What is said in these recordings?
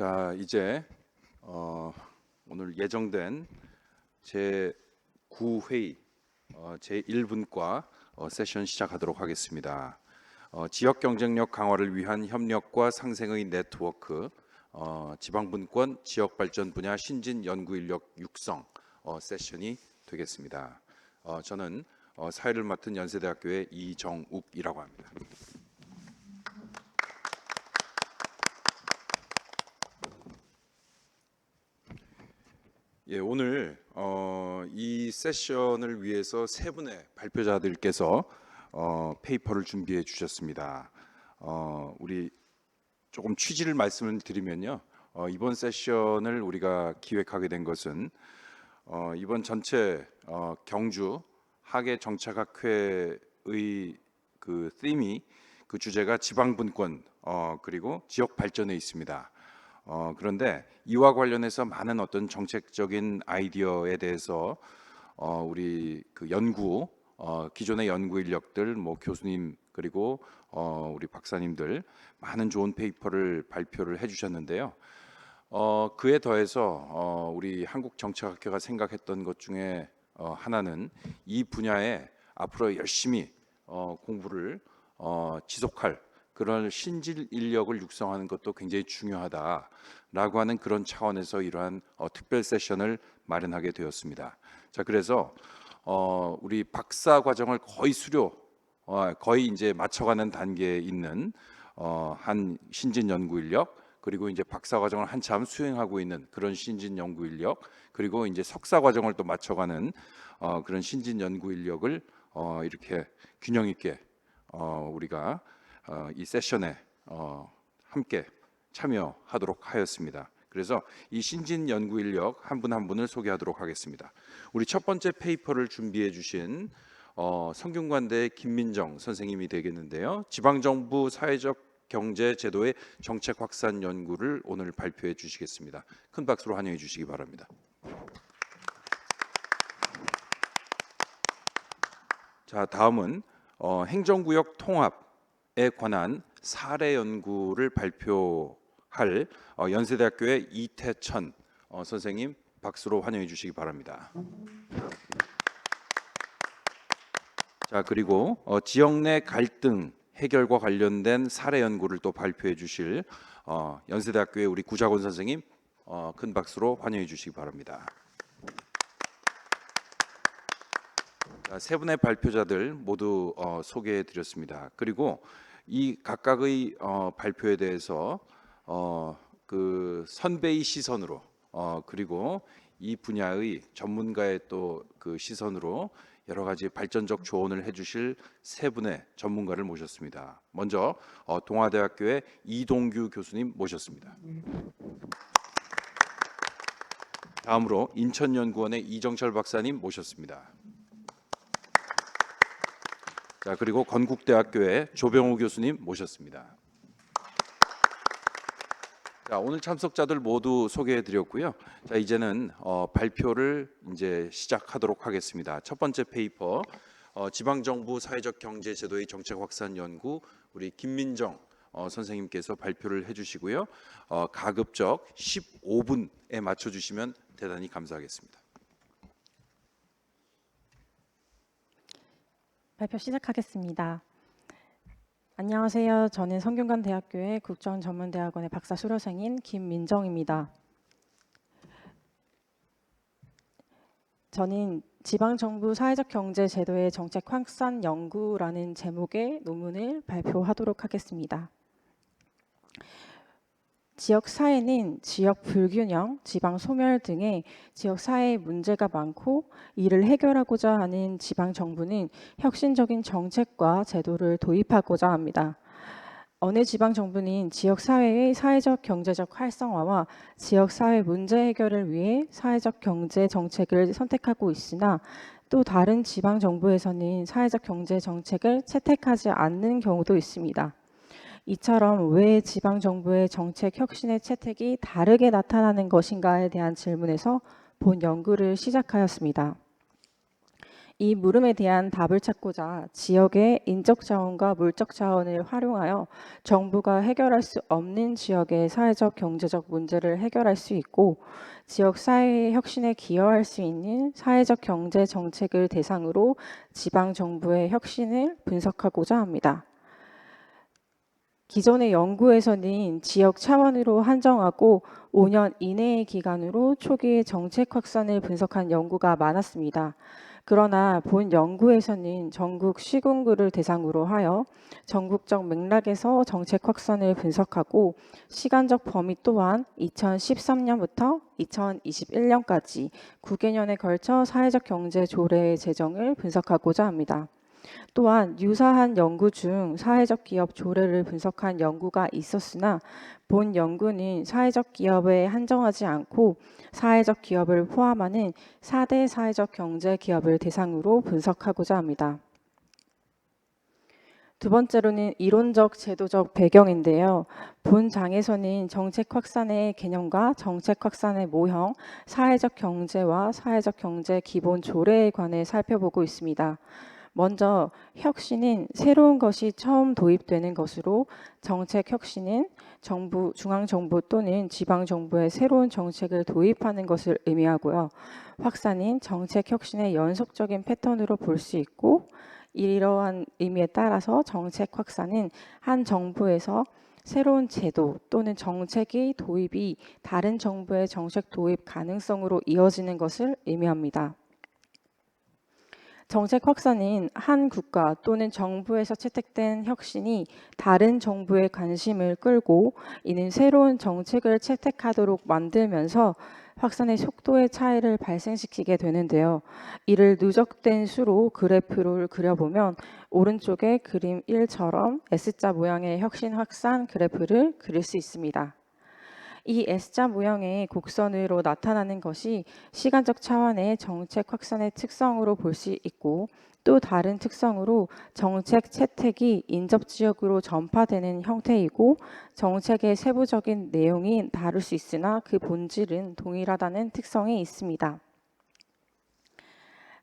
자, 이제 오늘 예정된 제9회의 제1분과 세션 시작하도록 하겠습니다. 지역 경쟁력 강화를 위한 협력과 상생의 네트워크, 지방분권 지역 발전 분야 신진 연구 인력 육성 세션이 되겠습니다. 저는 사회를 맡은 연세대학교의 이정욱이라고 합니다. 예, 오늘 이 세션을 위해서 세 분의 발표자들께서 페이퍼를 준비해 주셨습니다. 우리 조금 취지를 말씀을 드리면요, 이번 세션을 우리가 기획하게 된 것은 이번 전체 경주 학예 정책학회의 그 팀이 그 주제가 지방분권 그리고 지역 발전에 있습니다. 그런데 이와 관련해서 많은 어떤 정책적인 아이디어에 대해서 우리 그 연구 기존의 연구 인력들, 뭐 교수님 그리고 우리 박사님들 많은 좋은 페이퍼를 발표를 해주셨는데요. 그에 더해서 우리 한국정책학회가 생각했던 것 중에 하나는 이 분야에 앞으로 열심히 공부를 지속할 그런 신질 인력을 육성하는 것도 굉장히 중요하다라고 하는 그런 차원에서 이러한 특별 세션을 마련하게 되었습니다. 자, 그래서 우리 박사 과정을 거의 이제 맞춰가는 단계에 있는 한 신진 연구 인력, 그리고 이제 박사 과정을 한참 수행하고 있는 그런 신진 연구 인력, 그리고 이제 석사 과정을 또 맞춰가는 그런 신진 연구 인력을 이렇게 균형 있게 우리가 이 세션에 함께 참여하도록 하였습니다. 그래서 이 신진 연구 인력 한 분 한 분을 소개하도록 하겠습니다. 우리 첫 번째 페이퍼를 준비해 주신 성균관대 김민정 선생님이 되겠는데요. 지방정부 사회적 경제 제도의 정책 확산 연구를 오늘 발표해 주시겠습니다. 큰 박수로 환영해 주시기 바랍니다. 자, 다음은 행정구역 통합에 관한 사례 연구를 발표할 연세대학교의 이태천 선생님 박수로 환영해 주시기 바랍니다. 자, 그리고 지역 내 갈등 해결과 관련된 사례 연구를 또 발표해 주실 연세대학교의 우리 구자곤 선생님 큰 박수로 환영해 주시기 바랍니다. 자, 세 분의 발표자들 모두 소개해 드렸습니다. 그리고 이 각각의 발표에 대해서 그 선배의 시선으로 그리고 이 분야의 전문가의 또 그 시선으로 여러 가지 발전적 조언을 해주실 세 분의 전문가를 모셨습니다. 먼저 동아대학교의 이동규 교수님 모셨습니다. 다음으로 인천연구원의 이정철 박사님 모셨습니다. 자, 그리고 건국대학교의 조병우 교수님 모셨습니다. 자, 오늘 참석자들 모두 소개해 드렸고요. 자, 이제는 발표를 이제 시작하도록 하겠습니다. 첫 번째 페이퍼 지방정부 사회적 경제 제도의 정책 확산 연구 우리 김민정 선생님께서 발표를 해 주시고요. 가급적 15분에 맞춰 주시면 대단히 감사하겠습니다. 발표 시작하겠습니다. 안녕하세요. 저는 성균관대학교의 국정전문대학원의 박사 수료생인 김민정입니다. 저는 지방정부 사회적 경제 제도의 정책 확산 연구라는 제목의 논문을 발표하도록 하겠습니다. 지역 사회는 지역 불균형, 지방 소멸 등의 지역 사회의 문제가 많고 이를 해결하고자 하는 지방 정부는 혁신적인 정책과 제도를 도입하고자 합니다. 어느 지방 정부는 지역 사회의 사회적 경제적 활성화와 지역 사회 문제 해결을 위해 사회적 경제 정책을 선택하고 있으나 또 다른 지방 정부에서는 사회적 경제 정책을 채택하지 않는 경우도 있습니다. 이처럼 왜 지방정부의 정책 혁신의 채택이 다르게 나타나는 것인가에 대한 질문에서 본 연구를 시작하였습니다. 이 물음에 대한 답을 찾고자 지역의 인적 자원과 물적 자원을 활용하여 정부가 해결할 수 없는 지역의 사회적 경제적 문제를 해결할 수 있고 지역 사회의 혁신에 기여할 수 있는 사회적 경제 정책을 대상으로 지방 정부의 혁신을 분석하고자 합니다. 기존의 연구에서는 지역 차원으로 한정하고 5년 이내의 기간으로 초기의 정책 확산을 분석한 연구가 많았습니다. 그러나 본 연구에서는 전국 시군구를 대상으로 하여 전국적 맥락에서 정책 확산을 분석하고 시간적 범위 또한 2013년부터 2021년까지 9개년에 걸쳐 사회적 경제 조례의 재정을 분석하고자 합니다. 또한 유사한 연구 중 사회적 기업 조례를 분석한 연구가 있었으나 본 연구는 사회적 기업에 한정하지 않고 사회적 기업을 포함하는 4대 사회적 경제 기업을 대상으로 분석하고자 합니다. 두 번째로는 이론적 제도적 배경인데요. 본 장에서는 정책 확산의 개념과 정책 확산의 모형, 사회적 경제와 사회적 경제 기본 조례에 관해 살펴보고 있습니다. 먼저 혁신은 새로운 것이 처음 도입되는 것으로 정책 혁신은 정부, 중앙정부 또는 지방정부의 새로운 정책을 도입하는 것을 의미하고요. 확산은 정책 혁신의 연속적인 패턴으로 볼 수 있고 이러한 의미에 따라서 정책 확산은 한 정부에서 새로운 제도 또는 정책의 도입이 다른 정부의 정책 도입 가능성으로 이어지는 것을 의미합니다. 정책 확산은 한 국가 또는 정부에서 채택된 혁신이 다른 정부의 관심을 끌고 이는 새로운 정책을 채택하도록 만들면서 확산의 속도의 차이를 발생시키게 되는데요. 이를 누적된 수로 그래프를 그려보면 오른쪽의 그림 1처럼 S자 모양의 혁신 확산 그래프를 그릴 수 있습니다. 이 S자 모형의 곡선으로 나타나는 것이 시간적 차원의 정책 확산의 특성으로 볼 수 있고 또 다른 특성으로 정책 채택이 인접지역으로 전파되는 형태이고 정책의 세부적인 내용이 다를 수 있으나 그 본질은 동일하다는 특성이 있습니다.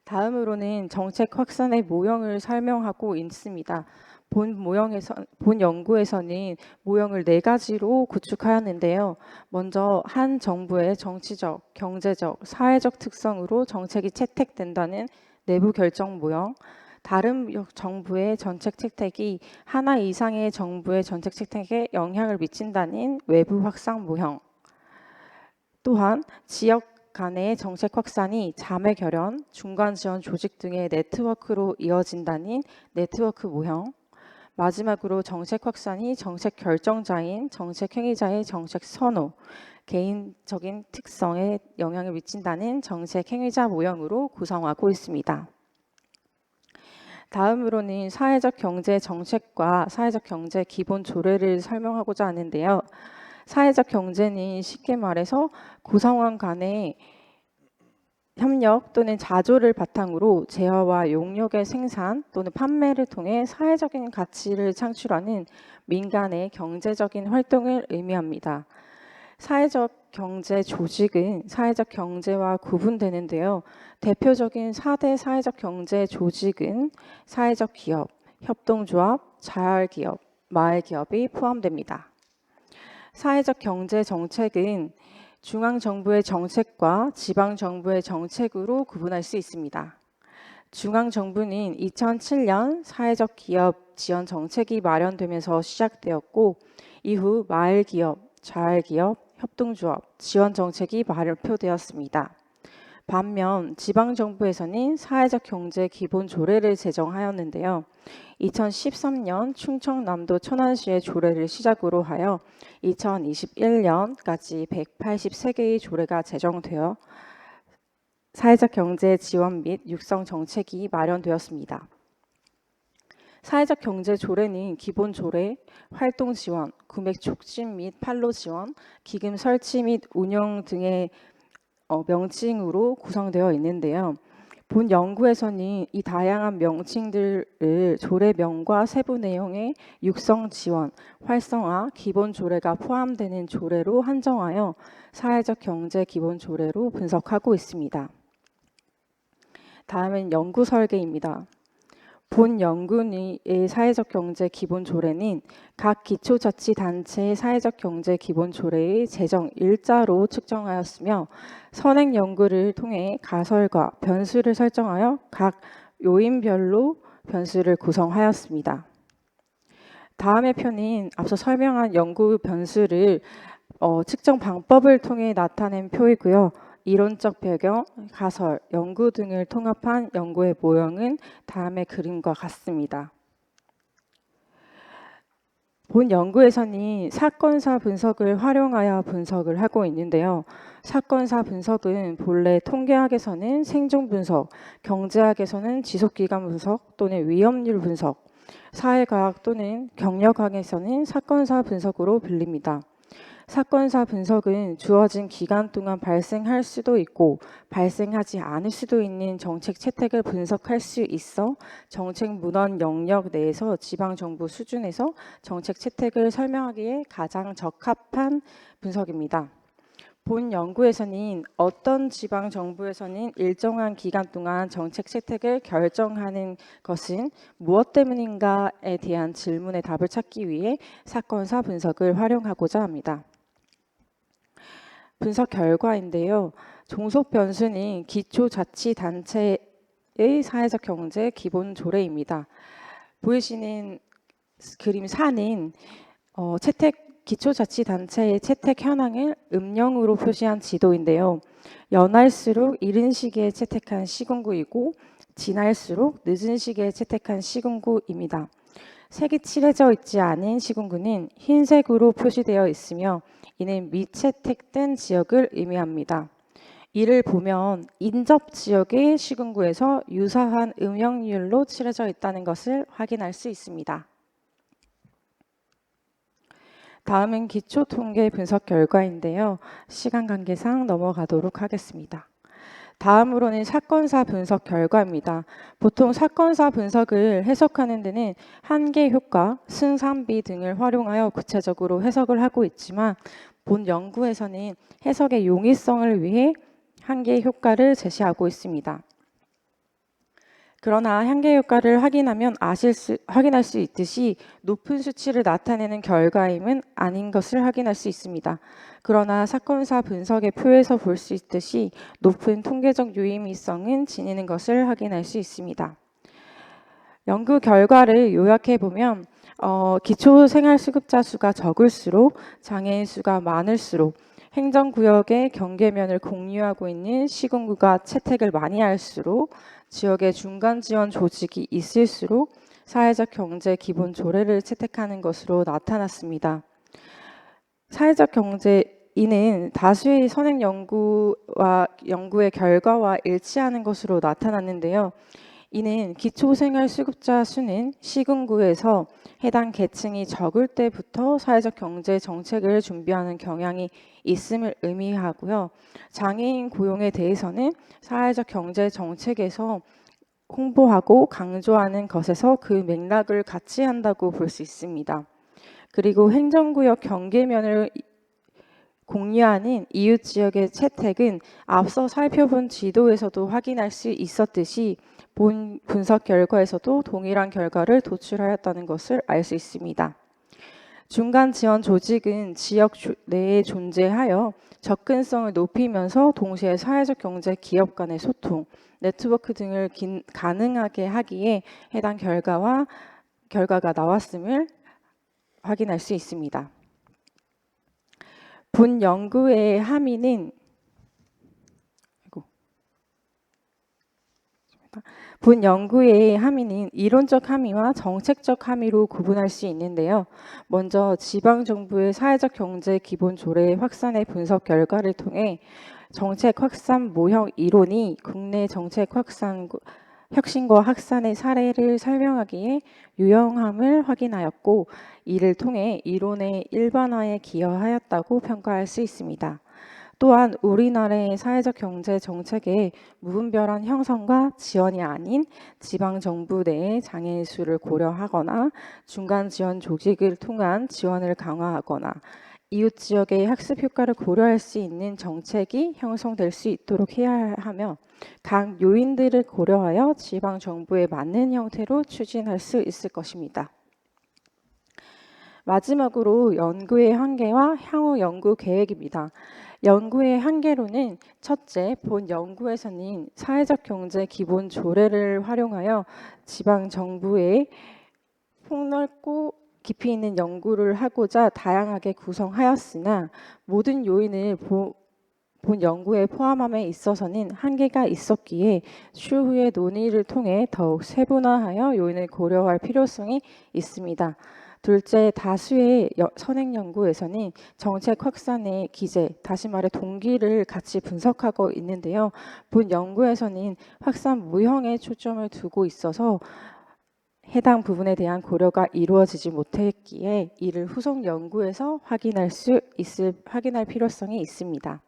다음으로는 정책 확산의 모형을 설명하고 있습니다. 본 연구에서는 모형을 4가지로 구축하였는데요. 먼저 한 정부의 정치적, 경제적, 사회적 특성으로 정책이 채택된다는 내부 결정 모형, 다른 정부의 정책 채택이 하나 이상의 정부의 정책 채택에 영향을 미친다는 외부 확산 모형, 또한 지역 간의 정책 확산이 자매 결연, 중간 지원 조직 등의 네트워크로 이어진다는 네트워크 모형, 마지막으로 정책 확산이 정책 결정자인 정책 행위자의 정책 선호, 개인적인 특성에 영향을 미친다는 정책 행위자 모형으로 구성하고 있습니다. 다음으로는 사회적 경제 정책과 사회적 경제 기본 조례를 설명하고자 하는데요. 사회적 경제는 쉽게 말해서 구성원 간의 협력 또는 자조를 바탕으로 재화와 용역의 생산 또는 판매를 통해 사회적인 가치를 창출하는 민간의 경제적인 활동을 의미합니다. 사회적 경제 조직은 사회적 경제와 구분되는데요. 대표적인 4대 사회적 경제 조직은 사회적 기업, 협동조합, 자활기업, 마을기업이 포함됩니다. 사회적 경제 정책은 중앙정부의 정책과 지방정부의 정책으로 구분할 수 있습니다. 중앙정부는 2007년 사회적 기업 지원 정책이 마련되면서 시작되었고 이후 마을기업, 자활기업, 협동조합 지원 정책이 발표되었습니다. 반면 지방정부에서는 사회적 경제 기본 조례를 제정하였는데요. 2013년 충청남도 천안시의 조례를 시작으로 하여 2021년까지 183개의 조례가 제정되어 사회적 경제 지원 및 육성 정책이 마련되었습니다. 사회적 경제 조례는 기본 조례, 활동 지원, 구매 촉진 및 판로 지원, 기금 설치 및 운영 등의 명칭으로 구성되어 있는데요. 본 연구에서는 이 다양한 명칭들을 조례명과 세부 내용의 육성 지원, 활성화, 기본 조례가 포함되는 조례로 한정하여 사회적 경제 기본 조례로 분석하고 있습니다. 다음은 연구 설계입니다. 본 연구의 사회적 경제 기본 조례는 각 기초자치단체의 사회적 경제 기본 조례의 재정 일자로 측정하였으며 선행 연구를 통해 가설과 변수를 설정하여 각 요인별로 변수를 구성하였습니다. 다음의 표는 앞서 설명한 연구 변수를 측정 방법을 통해 나타낸 표이고요. 이론적 배경, 가설, 연구 등을 통합한 연구의 모형은 다음의 그림과 같습니다. 본 연구에서는 사건사 분석을 활용하여 분석을 하고 있는데요. 사건사 분석은 본래 통계학에서는 생존 분석, 경제학에서는 지속기간 분석 또는 위험률 분석, 사회과학 또는 경력학에서는 사건사 분석으로 불립니다. 사건사 분석은 주어진 기간 동안 발생할 수도 있고 발생하지 않을 수도 있는 정책 채택을 분석할 수 있어 정책 문헌 영역 내에서 지방정부 수준에서 정책 채택을 설명하기에 가장 적합한 분석입니다. 본 연구에서는 어떤 지방정부에서는 일정한 기간 동안 정책 채택을 결정하는 것은 무엇 때문인가에 대한 질문의 답을 찾기 위해 사건사 분석을 활용하고자 합니다. 분석 결과인데요. 종속 변수는 기초자치단체의 사회적 경제 기본 조례입니다. 보이시는 그림 4는 기초자치단체의 채택 현황을 음영으로 표시한 지도인데요. 연할수록 이른 시기에 채택한 시군구이고 지날수록 늦은 시기에 채택한 시군구입니다. 색이 칠해져 있지 않은 시군구는 흰색으로 표시되어 있으며 이는 미채택된 지역을 의미합니다. 이를 보면 인접 지역의 시군구에서 유사한 음영률로 칠해져 있다는 것을 확인할 수 있습니다. 다음은 기초통계 분석 결과인데요. 시간 관계상 넘어가도록 하겠습니다. 다음으로는 사건사 분석 결과입니다. 보통 사건사 분석을 해석하는 데는 한계 효과, 승산비 등을 활용하여 구체적으로 해석을 하고 있지만 본 연구에서는 해석의 용이성을 위해 한계 효과를 제시하고 있습니다. 그러나 한계 효과를 확인할 수 있듯이 높은 수치를 나타내는 결과임은 아닌 것을 확인할 수 있습니다. 그러나 사건사 분석의 표에서 볼 수 있듯이 높은 통계적 유의미성은 지니는 것을 확인할 수 있습니다. 연구 결과를 요약해 보면 기초생활수급자 수가 적을수록 장애인 수가 많을수록 행정구역의 경계면을 공유하고 있는 시군구가 채택을 많이 할수록 지역에 중간 지원 조직이 있을수록 사회적 경제 기본 조례를 채택하는 것으로 나타났습니다. 사회적 경제 이는 다수의 선행 연구의 결과와 일치하는 것으로 나타났는데요. 이는 기초생활수급자 수는 시군구에서 해당 계층이 적을 때부터 사회적 경제 정책을 준비하는 경향이 있음을 의미하고요. 장애인 고용에 대해서는 사회적 경제 정책에서 홍보하고 강조하는 것에서 그 맥락을 같이 한다고 볼 수 있습니다. 그리고 행정구역 경계면을 공유하는 이웃 지역의 채택은 앞서 살펴본 지도에서도 확인할 수 있었듯이 본 분석 결과에서도 동일한 결과를 도출하였다는 것을 알 수 있습니다. 중간 지원 조직은 지역 내에 존재하여 접근성을 높이면서 동시에 사회적 경제 기업 간의 소통, 네트워크 등을 가능하게 하기에 해당 결과가 나왔음을 확인할 수 있습니다. 본 연구의 함의는 이론적 함의와 정책적 함의로 구분할 수 있는데요. 먼저 지방정부의 사회적 경제 기본 조례 확산의 분석 결과를 통해 정책 확산 모형 이론이 국내 정책 혁신과 확산의 사례를 설명하기에 유용함을 확인하였고 이를 통해 이론의 일반화에 기여하였다고 평가할 수 있습니다. 또한 우리나라의 사회적 경제 정책의 무분별한 형성과 지원이 아닌 지방정부 내의 장애인 수를 고려하거나 중간 지원 조직을 통한 지원을 강화하거나 이웃 지역의 학습 효과를 고려할 수 있는 정책이 형성될 수 있도록 해야 하며 각 요인들을 고려하여 지방 정부에 맞는 형태로 추진할 수 있을 것입니다. 마지막으로 연구의 한계와 향후 연구 계획입니다. 연구의 한계로는 첫째, 본 연구에서는 사회적 경제 기본 조례를 활용하여 지방 정부의 폭넓고 깊이 있는 연구를 하고자 다양하게 구성하였으나 모든 요인을 본 연구에 포함함에 있어서는 한계가 있었기에 추후의 논의를 통해 더욱 세분화하여 요인을 고려할 필요성이 있습니다. 둘째, 다수의 선행 연구에서는 정책 확산의 기제, 다시 말해 동기를 같이 분석하고 있는데요. 본 연구에서는 확산 모형에 초점을 두고 있어서 해당 부분에 대한 고려가 이루어지지 못했기에 이를 후속 연구에서 확인할 필요성이 있습니다.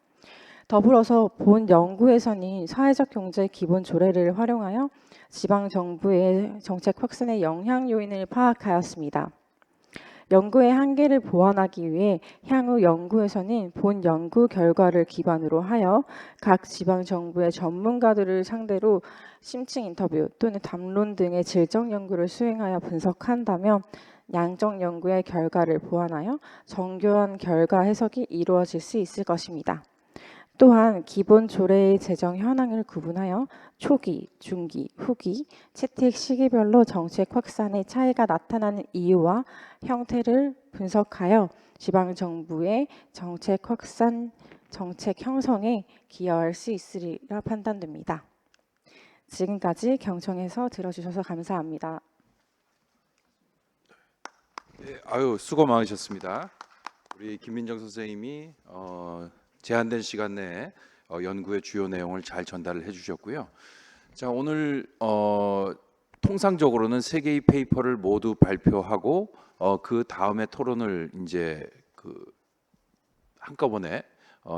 더불어서 본 연구에서는 사회적 경제 기본 조례를 활용하여 지방 정부의 정책 확산의 영향 요인을 파악하였습니다. 연구의 한계를 보완하기 위해 향후 연구에서는 본 연구 결과를 기반으로 하여 각 지방 정부의 전문가들을 상대로 심층 인터뷰 또는 담론 등의 질적 연구를 수행하여 분석한다면 양적 연구의 결과를 보완하여 정교한 결과 해석이 이루어질 수 있을 것입니다. 또한 기본 조례의 제정 현황을 구분하여 초기, 중기, 후기, 채택 시기별로 정책 확산의 차이가 나타나는 이유와 형태를 분석하여 지방 정부의 정책 확산, 정책 형성에 기여할 수 있으리라 판단됩니다. 지금까지 경청해서 들어주셔서 감사합니다. 네, 아유 수고 많으셨습니다. 우리 김민정 선생님이 제한된 시간 내에 연구의 주요 내용을 잘 전달을 해주셨고요. 자, 오늘 통상적으로는 세 개의 페이퍼를 모두 발표하고 그 다음에 토론을 이제 한꺼번에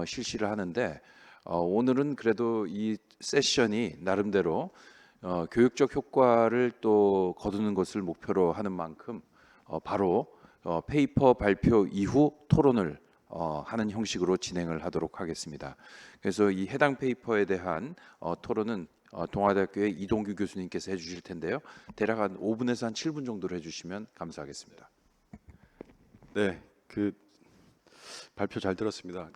실시를 하는데 오늘은 그래도 이 세션이 나름대로 교육적 효과를 또 거두는 것을 목표로 하는 만큼 바로 페이퍼 발표 이후 토론을 하는 형식으로 진행을 하도록 하겠습니다. 그래서 이 해당 페이퍼에 대한 토론은 동아대학교의 이동규 교수님께서 해주실 텐데요. 대략 한 5분에서 한 7분 정도로 해주시면 감사하겠습니다. 네, 발표 잘 들었습니다.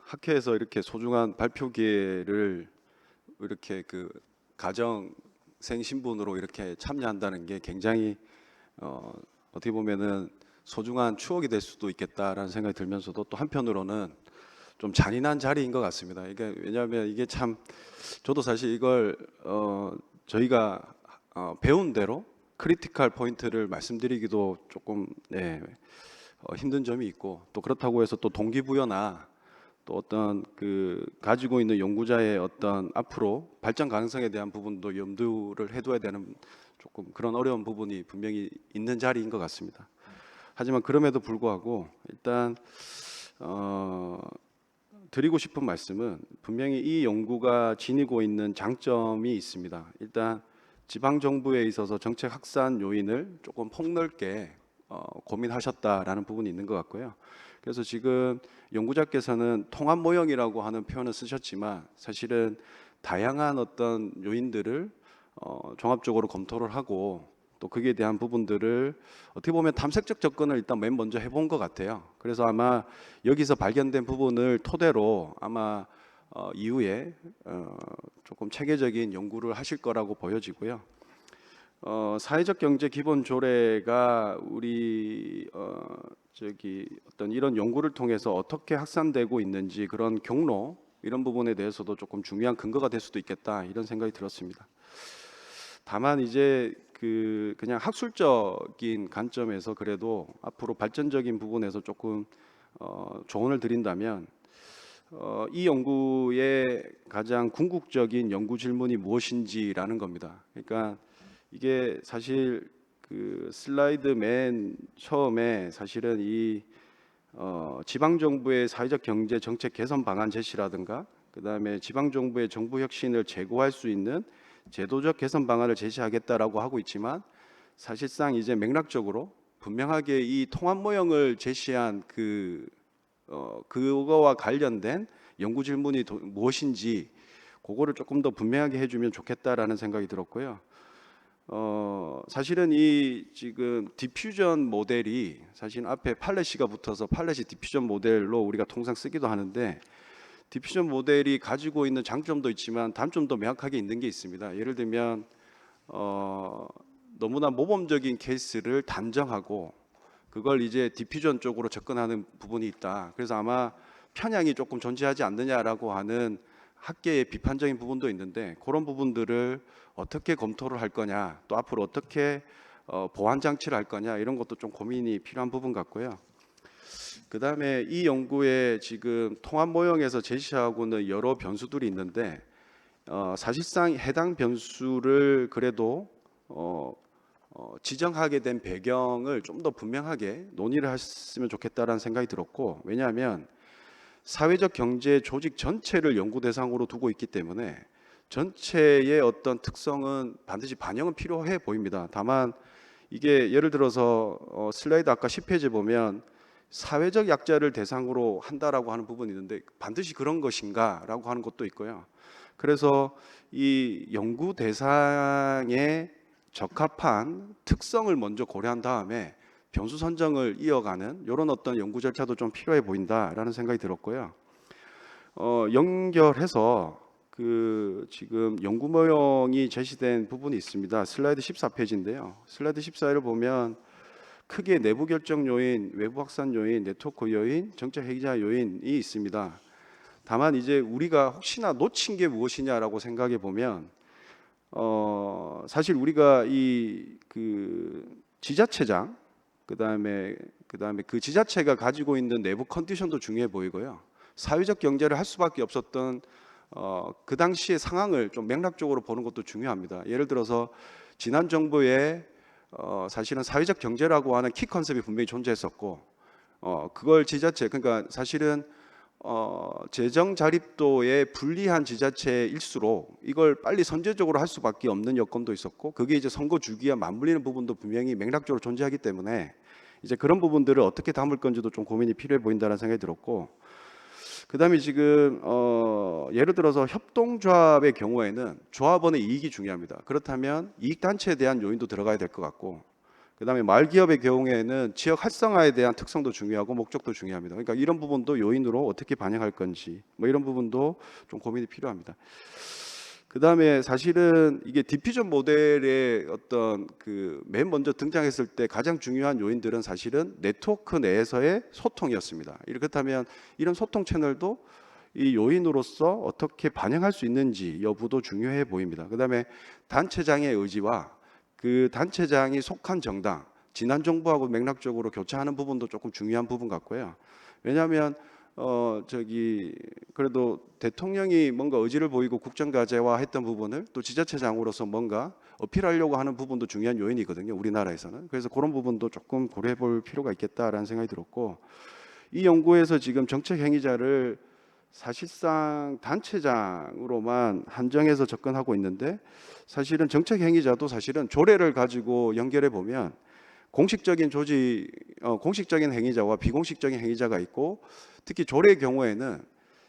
학회에서 이렇게 소중한 발표 기회를 이렇게 가정생 신분으로 이렇게 참여한다는 게 굉장히 어떻게 보면은 소중한 추억이 될 수도 있겠다라는 생각이 들면서도 또 한편으로는 좀 잔인한 자리인 것 같습니다. 이게 왜냐하면 이게 참 저도 사실 이걸 저희가 배운 대로 크리티컬 포인트를 말씀드리기도 조금 힘든 점이 있고 또 그렇다고 해서 또 동기부여나 또 어떤 가지고 있는 연구자의 어떤 앞으로 발전 가능성에 대한 부분도 염두를 해둬야 되는 조금 그런 어려운 부분이 분명히 있는 자리인 것 같습니다. 하지만 그럼에도 불구하고 일단 드리고 싶은 말씀은 분명히 이 연구가 지니고 있는 장점이 있습니다. 일단 지방 정부에 있어서 정책 확산 요인을 조금 폭넓게 고민하셨다라는 부분이 있는 것 같고요. 그래서 지금 연구자께서는 통합 모형이라고 하는 표현을 쓰셨지만 사실은 다양한 어떤 요인들을 종합적으로 검토를 하고 또 거기에 대한 부분들을 어떻게 보면 탐색적 접근을 일단 맨 먼저 해본 것 같아요. 그래서 아마 여기서 발견된 부분을 토대로 아마 이후에 조금 체계적인 연구를 하실 거라고 보여지고요. 사회적 경제 기본 조례가 우리 어떤 이런 연구를 통해서 어떻게 확산되고 있는지 그런 경로 이런 부분에 대해서도 조금 중요한 근거가 될 수도 있겠다 이런 생각이 들었습니다. 다만 이제 그냥 학술적인 관점에서 그래도 앞으로 발전적인 부분에서 조금 조언을 드린다면 이 연구의 가장 궁극적인 연구 질문이 무엇인지라는 겁니다. 그러니까 이게 사실 슬라이드 맨 처음에 사실은 이 지방 정부의 사회적 경제 정책 개선 방안 제시라든가 그다음에 지방 정부의 정부 혁신을 제고할 수 있는 제도적 개선 방안을 제시하겠다라고 하고 있지만 사실상 이제 맥락적으로 분명하게 이 통합 모형을 제시한 그거와 관련된 연구 질문이 무엇인지 그거를 조금 더 분명하게 해주면 좋겠다라는 생각이 들었고요. 사실은 이 지금 디퓨전 모델이 사실 앞에 팔렛시가 붙어서 팔렛이 디퓨전 모델로 우리가 통상 쓰기도 하는데, 디퓨전 모델이 가지고 있는 장점도 있지만 단점도 명확하게 있는 게 있습니다. 예를 들면 너무나 모범적인 케이스를 단정하고 그걸 이제 디퓨전 쪽으로 접근하는 부분이 있다. 그래서 아마 편향이 조금 존재하지 않느냐라고 하는 학계의 비판적인 부분도 있는데, 그런 부분들을 어떻게 검토를 할 거냐, 또 앞으로 어떻게 보완 장치를 할 거냐, 이런 것도 좀 고민이 필요한 부분 같고요. 그다음에 이 연구에 지금 통합 모형에서 제시하고는 여러 변수들이 있는데, 사실상 해당 변수를 그래도 지정하게 된 배경을 좀 더 분명하게 논의를 했으면 좋겠다라는 생각이 들었고, 왜냐하면 사회적 경제 조직 전체를 연구 대상으로 두고 있기 때문에 전체의 어떤 특성은 반드시 반영은 필요해 보입니다. 다만 이게 예를 들어서 슬라이드 아까 10페이지 보면 사회적 약자를 대상으로 한다라고 하는 부분이 있는데, 반드시 그런 것인가라고 하는 것도 있고요. 그래서 이 연구 대상에 적합한 특성을 먼저 고려한 다음에 변수 선정을 이어가는 이런 어떤 연구 절차도 좀 필요해 보인다라는 생각이 들었고요. 연결해서 그 지금 연구 모형이 제시된 부분이 있습니다. 슬라이드 14페이지인데요. 슬라이드 14를 보면 크게 내부 결정 요인, 외부 확산 요인, 네트워크 요인, 정책 해결자 요인이 있습니다. 다만 이제 우리가 혹시나 놓친 게 무엇이냐라고 생각해 보면 사실 우리가 이 그 지자체장, 그다음에 그 지자체가 가지고 있는 내부 컨디션도 중요해 보이고요. 사회적 경제를 할 수밖에 없었던 그 당시의 상황을 좀 맥락적으로 보는 것도 중요합니다. 예를 들어서 지난 정부에 사실은 사회적 경제라고 하는 키 컨셉이 분명히 존재했었고, 그걸 지자체, 그러니까 사실은 재정 자립도에 불리한 지자체일수록 이걸 빨리 선제적으로 할 수밖에 없는 여건도 있었고, 그게 이제 선거 주기와 맞물리는 부분도 분명히 맥락적으로 존재하기 때문에 이제 그런 부분들을 어떻게 담을 건지도 좀 고민이 필요해 보인다는 생각이 들었고, 그다음에 지금 예를 들어서 협동조합의 경우에는 조합원의 이익이 중요합니다. 그렇다면 이익단체에 대한 요인도 들어가야 될 것 같고, 그다음에 말기업의 경우에는 지역 활성화에 대한 특성도 중요하고 목적도 중요합니다. 그러니까 이런 부분도 요인으로 어떻게 반영할 건지 뭐 이런 부분도 좀 고민이 필요합니다. 그다음에 사실은 이게 디퓨전 모델의 어떤 그 맨 먼저 등장했을 때 가장 중요한 요인들은 사실은 네트워크 내에서의 소통이었습니다. 그렇다면 이런 소통 채널도 이 요인으로서 어떻게 반영할 수 있는지 여부도 중요해 보입니다. 그다음에 단체장의 의지와 그 단체장이 속한 정당, 지난 정부하고 맥락적으로 교차하는 부분도 조금 중요한 부분 같고요. 왜냐하면 그래도 대통령이 뭔가 의지를 보이고 국정과제화 했던 부분을 또 지자체장으로서 뭔가 어필하려고 하는 부분도 중요한 요인이거든요, 우리나라에서는. 그래서 그런 부분도 조금 고려해 볼 필요가 있겠다라는 생각이 들었고, 이 연구에서 지금 정책 행위자를 사실상 단체장으로만 한정해서 접근하고 있는데, 사실은 정책 행위자도 사실은 조례를 가지고 연결해 보면 공식적인 공식적인 행위자와 비공식적인 행위자가 있고, 특히 조례의 경우에는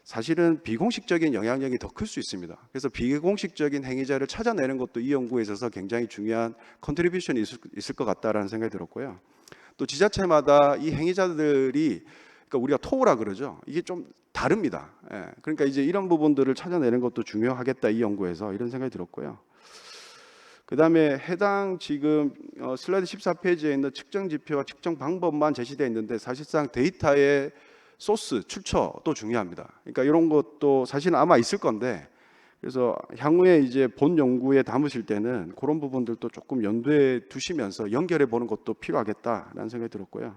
사실은 비공식적인 영향력이 더 클 수 있습니다. 그래서 비공식적인 행위자를 찾아내는 것도 이 연구에 있어서 굉장히 중요한 컨트리뷰션이 있을 것 같다라는 생각이 들었고요. 또 지자체마다 이 행위자들이, 그러니까 우리가 토우라 그러죠. 이게 좀 다릅니다. 그러니까 이제 이런 부분들을 찾아내는 것도 중요하겠다, 이 연구에서, 이런 생각이 들었고요. 그다음에 해당 지금 슬라이드 14페이지에 있는 측정 지표와 측정 방법만 제시되어 있는데, 사실상 데이터의 소스, 출처도 중요합니다. 그러니까 이런 것도 사실은 아마 있을 건데, 그래서 향후에 이제 본 연구에 담으실 때는 그런 부분들도 조금 염두에 두시면서 연결해 보는 것도 필요하겠다라는 생각이 들었고요.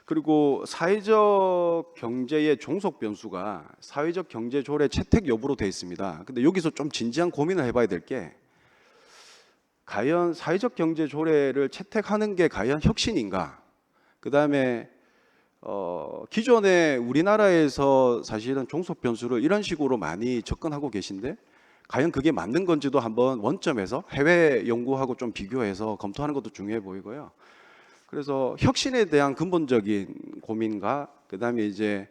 그리고 사회적 경제의 종속 변수가 사회적 경제 조례 채택 여부로 되어 있습니다. 근데 여기서 좀 진지한 고민을 해봐야 될 게, 과연 사회적 경제 조례를 채택하는 게 과연 혁신인가? 그다음에 기존에 우리나라에서 사실은 종속 변수를 이런 식으로 많이 접근하고 계신데, 과연 그게 맞는 건지도 한번 원점에서 해외 연구하고 좀 비교해서 검토하는 것도 중요해 보이고요. 그래서 혁신에 대한 근본적인 고민과 그다음에 이제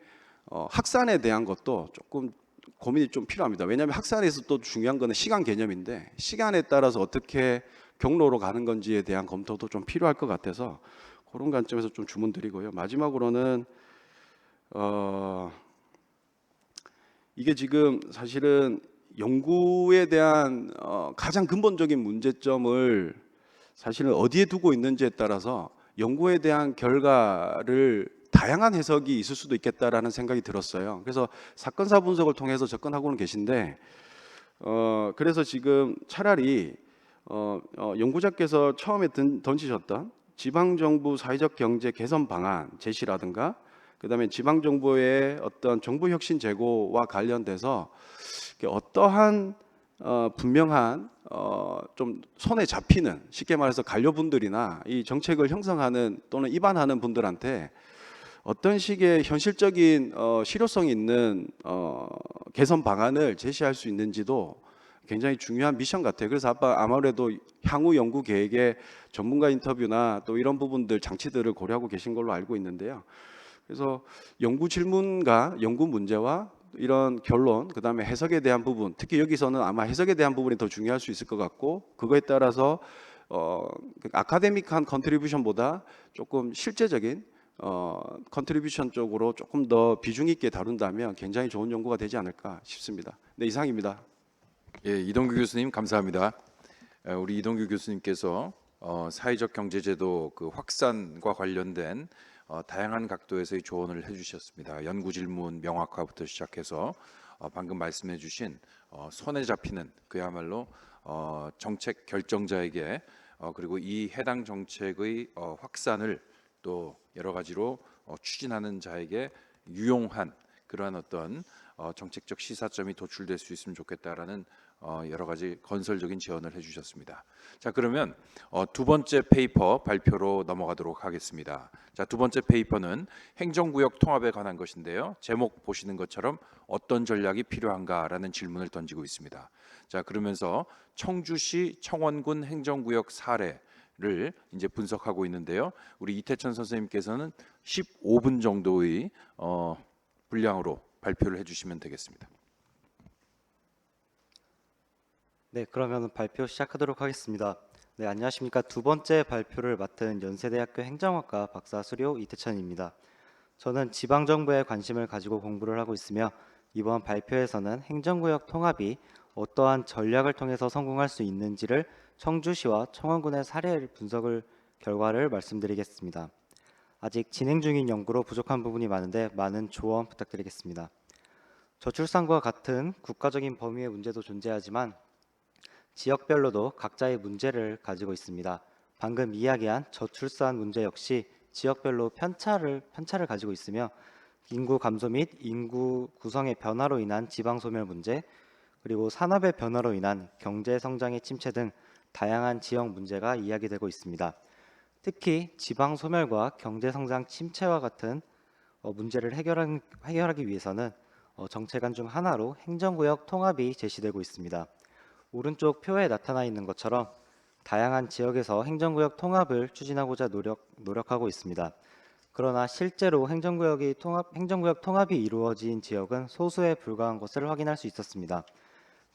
확산에 대한 것도 조금 고민이 좀 필요합니다. 왜냐하면 확산에서 또 중요한 거는 시간 개념인데 시간에 따라서 어떻게 경로로 가는 건지에 대한 검토도 좀 필요할 것 같아서 그런 관점에서 좀 주문드리고요. 마지막으로는 이게 지금 사실은 연구에 대한 가장 근본적인 문제점을 사실은 어디에 두고 있는지에 따라서 연구에 대한 결과를 다양한 해석이 있을 수도 있겠다라는 생각이 들었어요. 그래서 사건사 분석을 통해서 접근하고는 계신데 그래서 지금 차라리 연구자께서 처음에 던지셨던 지방정부 사회적 경제 개선 방안 제시라든가 그다음에 지방정부의 어떤 정부 혁신 제고와 관련돼서 어떠한 분명한 좀 손에 잡히는 쉽게 말해서 관료분들이나 이 정책을 형성하는 또는 입안하는 분들한테 어떤 식의 현실적인 실효성 있는 개선 방안을 제시할 수 있는지도 굉장히 중요한 미션 같아요. 그래서 아무래도 향후 연구 계획에 전문가 인터뷰나 또 이런 부분들 장치들을 고려하고 계신 걸로 알고 있는데요. 그래서 연구 질문과 연구 문제와 이런 결론, 그다음에 해석에 대한 부분, 특히 여기서는 아마 해석에 대한 부분이 더 중요할 수 있을 것 같고 그거에 따라서 아카데믹한 컨트리뷰션보다 조금 실제적인 컨트리뷰션 쪽으로 조금 더 비중 있게 다룬다면 굉장히 좋은 연구가 되지 않을까 싶습니다. 네, 이상입니다. 예, 이동규 교수님 감사합니다. 우리 이동규 교수님께서 사회적 경제제도 그 확산과 관련된 다양한 각도에서의 조언을 해주셨습니다. 연구 질문 명확화부터 시작해서 방금 말씀해주신 손에 잡히는 그야말로 정책 결정자에게 그리고 이 해당 정책의 확산을 또 여러 가지로 추진하는 자에게 유용한 그러한 어떤 정책적 시사점이 도출될 수 있으면 좋겠다라는 여러 가지 건설적인 제언을 해주셨습니다. 자, 그러면 두 번째 페이퍼 발표로 넘어가도록 하겠습니다. 자, 두 번째 페이퍼는 행정구역 통합에 관한 것인데요. 제목 보시는 것처럼 어떤 전략이 필요한가라는 질문을 던지고 있습니다. 자, 그러면서 청주시 청원군 행정구역 사례를 이제 분석하고 있는데요. 우리 이태천 선생님께서는 15분 정도의 분량으로 발표를 해주시면 되겠습니다. 네, 그러면 발표 시작하도록 하겠습니다. 네, 안녕하십니까. 두 번째 발표를 맡은 연세대학교 행정학과 박사 수료 이태천입니다. 저는 지방정부에 관심을 가지고 공부를 하고 있으며 이번 발표에서는 행정구역 통합이 어떠한 전략을 통해서 성공할 수 있는지를 청주시와 청원군의 사례 분석을 결과를 말씀드리겠습니다. 아직 진행 중인 연구로 부족한 부분이 많은데 많은 조언 부탁드리겠습니다. 저출산과 같은 국가적인 범위의 문제도 존재하지만 지역별로도 각자의 문제를 가지고 있습니다. 방금 이야기한 저출산 문제 역시 지역별로 편차를 가지고 있으며 인구 감소 및 인구 구성의 변화로 인한 지방 소멸 문제, 그리고 산업의 변화로 인한 경제 성장의 침체 등 다양한 지역 문제가 이야기되고 있습니다. 특히 지방 소멸과 경제 성장 침체와 같은 문제를 해결하기 위해서는 정책안 중 하나로 행정구역 통합이 제시되고 있습니다. 오른쪽 표에 나타나 있는 것처럼 다양한 지역에서 행정구역 통합을 추진하고자 노력하고 있습니다. 그러나 실제로 행정구역 통합이 이루어진 지역은 소수에 불과한 것을 확인할 수 있었습니다.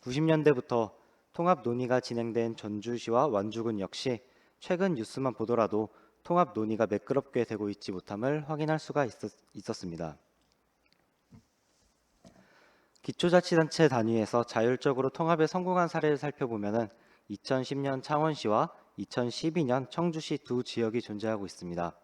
90년대부터 통합 논의가 진행된 전주시와 완주군 역시 최근 뉴스만 보더라도 통합 논의가 매끄럽게 되고 있지 못함을 확인할 수가 있었습니다. 기초자치단체 단위에서 자율적으로 통합에 성공한 사례를 살펴보면 2010년 창원시와 2012년 청주시 두 지역이 존재하고 있습니다.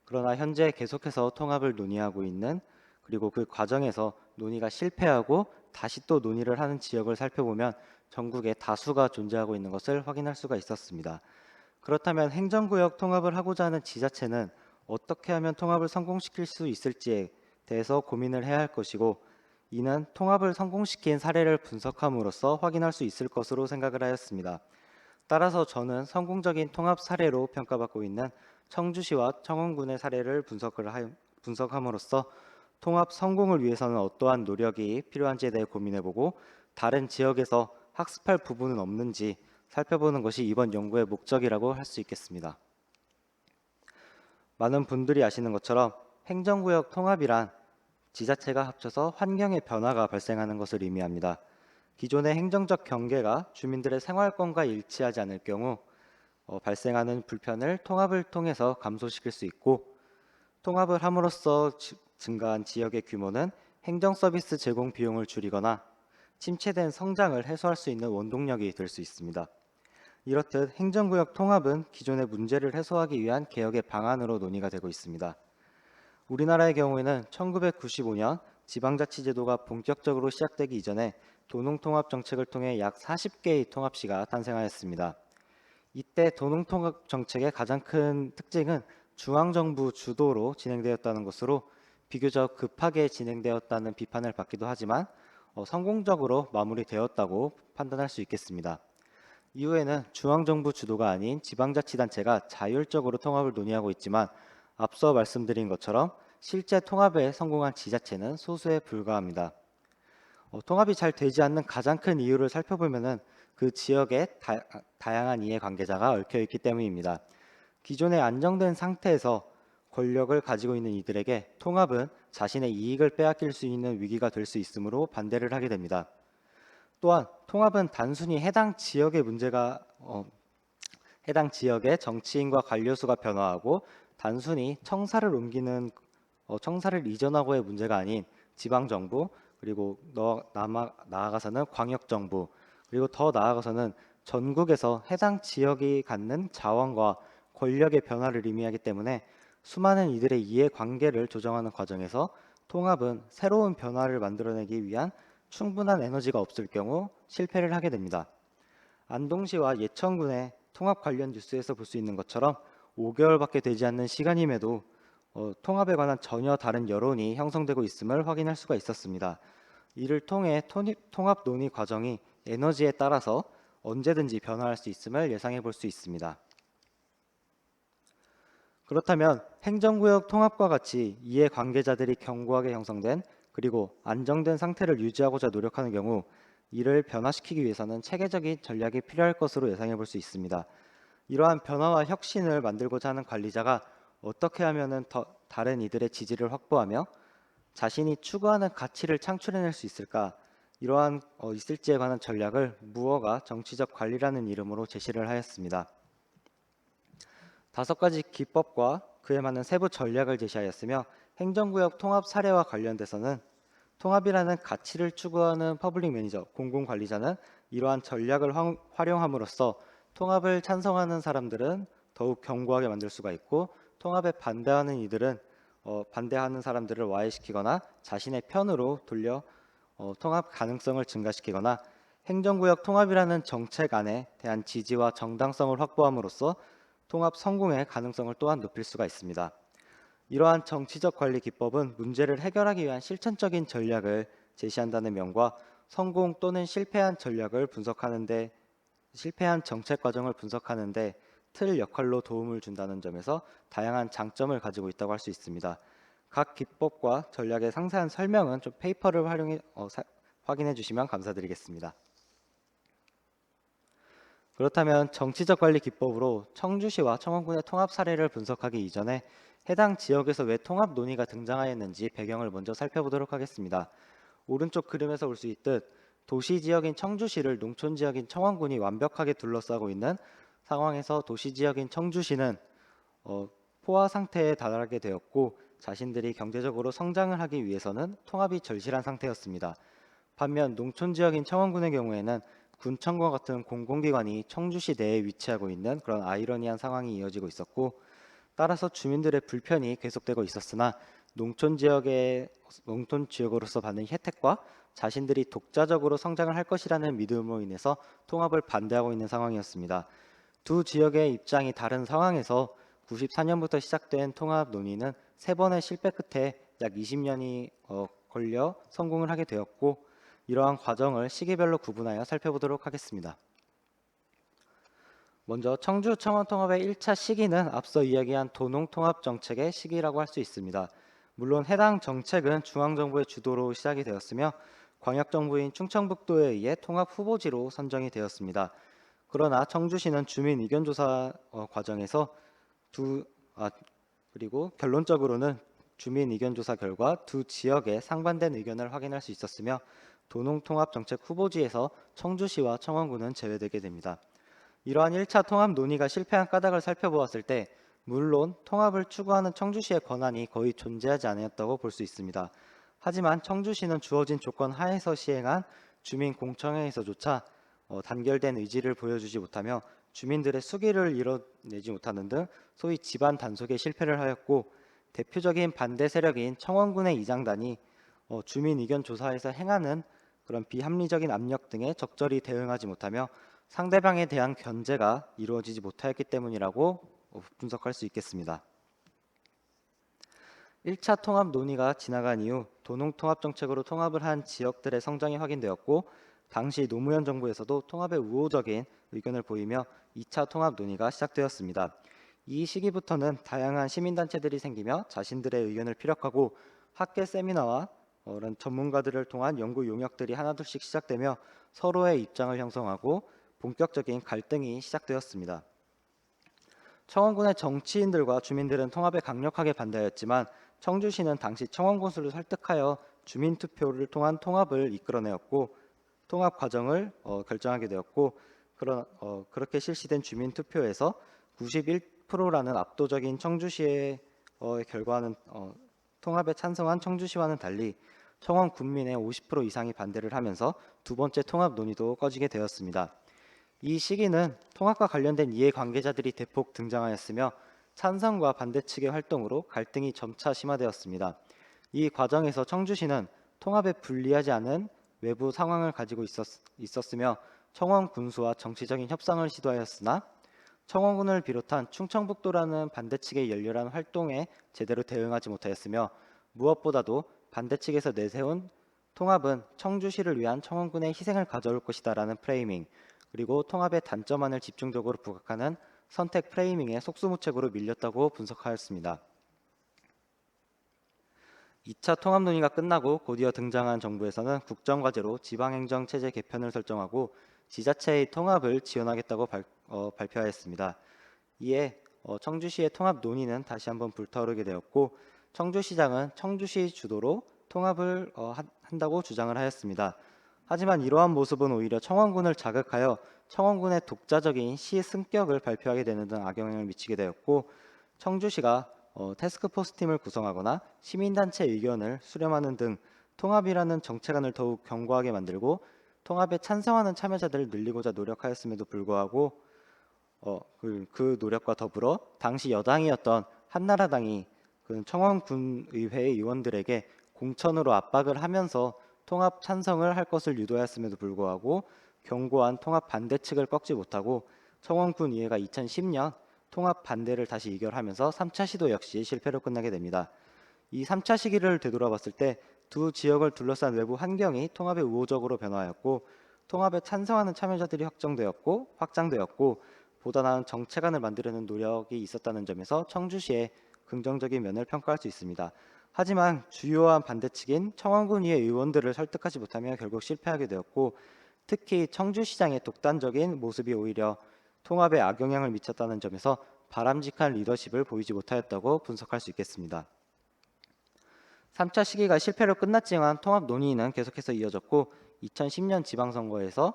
그러나 현재 계속해서 통합을 논의하고 있는, 그리고 그 과정에서 논의가 실패하고 다시 또 논의를 하는 지역을 살펴보면 전국에 다수가 존재하고 있는 것을 확인할 수가 있었습니다. 그렇다면 행정구역 통합을 하고자 하는 지자체는 어떻게 하면 통합을 성공시킬 수 있을지에 대해서 고민을 해야 할 것이고, 이는 통합을 성공시킨 사례를 분석함으로써 확인할 수 있을 것으로 생각을 하였습니다. 따라서 저는 성공적인 통합 사례로 평가받고 있는 청주시와 청원군의 사례를 분석함으로써 통합 성공을 위해서는 어떠한 노력이 필요한지에 대해 고민해보고, 다른 지역에서 학습할 부분은 없는지 살펴보는 것이 이번 연구의 목적이라고 할 수 있겠습니다. 많은 분들이 아시는 것처럼 행정구역 통합이란 지자체가 합쳐서 환경의 변화가 발생하는 것을 의미합니다. 기존의 행정적 경계가 주민들의 생활권과 일치하지 않을 경우 발생하는 불편을 통합을 통해서 감소시킬 수 있고, 통합을 함으로써 증가한 지역의 규모는 행정 서비스 제공 비용을 줄이거나 침체된 성장을 해소할 수 있는 원동력이 될 수 있습니다. 이렇듯 행정구역 통합은 기존의 문제를 해소하기 위한 개혁의 방안으로 논의가 되고 있습니다. 우리나라의 경우에는 1995년 지방자치제도가 본격적으로 시작되기 이전에 도농통합 정책을 통해 약 40개의 통합시가 탄생하였습니다. 이때 도농통합 정책의 가장 큰 특징은 중앙정부 주도로 진행되었다는 것으로 비교적 급하게 진행되었다는 비판을 받기도 하지만 성공적으로 마무리되었다고 판단할 수 있겠습니다. 이후에는 중앙정부 주도가 아닌 지방자치단체가 자율적으로 통합을 논의하고 있지만, 앞서 말씀드린 것처럼 실제 통합에 성공한 지자체는 소수에 불과합니다. 통합이 잘 되지 않는 가장 큰 이유를 살펴보면 그 지역에 다양한 이해관계자가 얽혀있기 때문입니다. 기존에 안정된 상태에서 권력을 가지고 있는 이들에게 통합은 자신의 이익을 빼앗길 수 있는 위기가 될 수 있으므로 반대를 하게 됩니다. 또한 통합은 단순히 해당 지역의 정치인과 관료수가 변화하고 단순히 청사를 이전하고의 문제가 아닌 지방정부, 그리고 나아가서는 광역정부, 그리고 더 나아가서는 전국에서 해당 지역이 갖는 자원과 권력의 변화를 의미하기 때문에 수많은 이들의 이해관계를 조정하는 과정에서 통합은 새로운 변화를 만들어내기 위한 충분한 에너지가 없을 경우 실패를 하게 됩니다. 안동시와 예천군의 통합 관련 뉴스에서 볼 수 있는 것처럼 5개월밖에 되지 않는 시간임에도 통합에 관한 전혀 다른 여론이 형성되고 있음을 확인할 수가 있었습니다. 이를 통해 통합 논의 과정이 에너지에 따라서 언제든지 변화할 수 있음을 예상해 볼 수 있습니다. 그렇다면 행정구역 통합과 같이 이해관계자들이 견고하게 형성된 그리고 안정된 상태를 유지하고자 노력하는 경우 이를 변화시키기 위해서는 체계적인 전략이 필요할 것으로 예상해 볼 수 있습니다. 이러한 변화와 혁신을 만들고자 하는 관리자가 어떻게 하면 다른 이들의 지지를 확보하며 자신이 추구하는 가치를 창출해낼 수 있을까? 이러한 있을지에 관한 전략을 무어가 정치적 관리라는 이름으로 제시를 하였습니다. 5가지 기법과 그에 맞는 세부 전략을 제시하였으며, 행정구역 통합 사례와 관련돼서는 통합이라는 가치를 추구하는 퍼블릭 매니저, 공공관리자는 이러한 전략을 활용함으로써 통합을 찬성하는 사람들은 더욱 견고하게 만들 수가 있고, 통합에 반대하는 사람들을 와해시키거나 자신의 편으로 돌려 통합 가능성을 증가시키거나 행정구역 통합이라는 정책안에 대한 지지와 정당성을 확보함으로써 통합 성공의 가능성을 또한 높일 수가 있습니다. 이러한 정치적 관리 기법은 문제를 해결하기 위한 실천적인 전략을 제시한다는 면과 성공 또는 실패한 정책 과정을 분석하는 데 틀 역할로 도움을 준다는 점에서 다양한 장점을 가지고 있다고 할 수 있습니다. 각 기법과 전략의 상세한 설명은 좀 페이퍼를 확인해 주시면 감사드리겠습니다. 그렇다면 정치적 관리 기법으로 청주시와 청원군의 통합 사례를 분석하기 이전에 해당 지역에서 왜 통합 논의가 등장하였는지 배경을 먼저 살펴보도록 하겠습니다. 오른쪽 그림에서 볼 수 있듯 도시 지역인 청주시를 농촌 지역인 청원군이 완벽하게 둘러싸고 있는 상황에서 도시 지역인 청주시는 포화 상태에 달하게 되었고, 자신들이 경제적으로 성장을 하기 위해서는 통합이 절실한 상태였습니다. 반면 농촌 지역인 청원군의 경우에는 군청과 같은 공공기관이 청주시 내에 위치하고 있는 그런 아이러니한 상황이 이어지고 있었고, 따라서 주민들의 불편이 계속되고 있었으나 농촌 지역으로서 받는 혜택과 자신들이 독자적으로 성장을 할 것이라는 믿음으로 인해서 통합을 반대하고 있는 상황이었습니다. 두 지역의 입장이 다른 상황에서 94년부터 시작된 통합 논의는 3번의 실패 끝에 약 20년이 걸려 성공을 하게 되었고, 이러한 과정을 시기별로 구분하여 살펴보도록 하겠습니다. 먼저 청주 청원 통합의 1차 시기는 앞서 이야기한 도농 통합 정책의 시기라고 할 수 있습니다. 물론 해당 정책은 중앙정부의 주도로 시작이 되었으며 광역정부인 충청북도에 의해 통합 후보지로 선정이 되었습니다. 그러나 청주시는 주민 의견 조사 과정에서 그리고 결론적으로는 주민 의견 조사 결과 두 지역의 상반된 의견을 확인할 수 있었으며 도농통합정책 후보지에서 청주시와 청원군은 제외되게 됩니다. 이러한 1차 통합 논의가 실패한 까닭을 살펴보았을 때 물론 통합을 추구하는 청주시의 권한이 거의 존재하지 않았다고 볼 수 있습니다. 하지만 청주시는 주어진 조건 하에서 시행한 주민 공청회에서조차 단결된 의지를 보여주지 못하며 주민들의 수기를 이뤄내지 못하는 등 소위 집안 단속에 실패를 하였고, 대표적인 반대 세력인 청원군의 이장단이 주민 의견 조사에서 행하는 그런 비합리적인 압력 등에 적절히 대응하지 못하며 상대방에 대한 견제가 이루어지지 못하였기 때문이라고 분석할 수 있겠습니다. 1차 통합 논의가 지나간 이후 도농통합정책으로 통합을 한 지역들의 성장이 확인되었고, 당시 노무현 정부에서도 통합에 우호적인 의견을 보이며 2차 통합 논의가 시작되었습니다. 이 시기부터는 다양한 시민단체들이 생기며 자신들의 의견을 피력하고 학계 세미나와 이런 전문가들을 통한 연구 용역들이 하나둘씩 시작되며 서로의 입장을 형성하고 본격적인 갈등이 시작되었습니다. 청원군의 정치인들과 주민들은 통합에 강력하게 반대하였지만 청주시는 당시 청원군수를 설득하여 주민투표를 통한 통합을 이끌어내었고 통합 과정을 결정하게 되었고, 그렇게 실시된 주민투표에서 91%라는 압도적인 청주시의 결과는 통합에 찬성한 청주시와는 달리 청원 군민의 50% 이상이 반대를 하면서 두 번째 통합 논의도 꺼지게 되었습니다. 이 시기는 통합과 관련된 이해관계자들이 대폭 등장하였으며 찬성과 반대 측의 활동으로 갈등이 점차 심화되었습니다. 이 과정에서 청주시는 통합에 불리하지 않은 외부 상황을 가지고 있었으며 청원 군수와 정치적인 협상을 시도하였으나 청원군을 비롯한 충청북도라는 반대 측의 열렬한 활동에 제대로 대응하지 못하였으며, 무엇보다도 반대 측에서 내세운 통합은 청주시를 위한 청원군의 희생을 가져올 것이다라는 프레이밍, 그리고 통합의 단점만을 집중적으로 부각하는 선택 프레이밍에 속수무책으로 밀렸다고 분석하였습니다. 2차 통합 논의가 끝나고 곧이어 등장한 정부에서는 국정과제로 지방행정체제 개편을 설정하고 지자체의 통합을 지원하겠다고 발표하였습니다. 이에 청주시의 통합 논의는 다시 한번 불타오르게 되었고, 청주시장은 청주시 주도로 통합을 한다고 주장을 하였습니다. 하지만 이러한 모습은 오히려 청원군을 자극하여 청원군의 독자적인 시 승격을 발표하게 되는 등 악영향을 미치게 되었고, 청주시가 태스크포스 팀을 구성하거나 시민단체 의견을 수렴하는 등 통합이라는 정체관을 더욱 견고하게 만들고 통합에 찬성하는 참여자들을 늘리고자 노력하였음에도 불구하고 그 노력과 더불어 당시 여당이었던 한나라당이 그 청원군의회 의원들에게 공천으로 압박을 하면서 통합 찬성을 할 것을 유도하였음에도 불구하고 견고한 통합 반대 측을 꺾지 못하고 청원군의회가 2010년 통합 반대를 다시 의결하면서 3차 시도 역시 실패로 끝나게 됩니다. 이 3차 시기를 되돌아봤을 때 두 지역을 둘러싼 외부 환경이 통합에 우호적으로 변화하였고 통합에 찬성하는 참여자들이 확장되었고 보다 나은 정체관을 만들려는 노력이 있었다는 점에서 청주시의 긍정적인 면을 평가할 수 있습니다. 하지만 주요한 반대측인 청원군의회 의원들을 설득하지 못하며 결국 실패하게 되었고, 특히 청주시장의 독단적인 모습이 오히려 통합에 악영향을 미쳤다는 점에서 바람직한 리더십을 보이지 못하였다고 분석할 수 있겠습니다. 3차 시기가 실패로 끝났지만 통합 논의는 계속해서 이어졌고 2010년 지방선거에서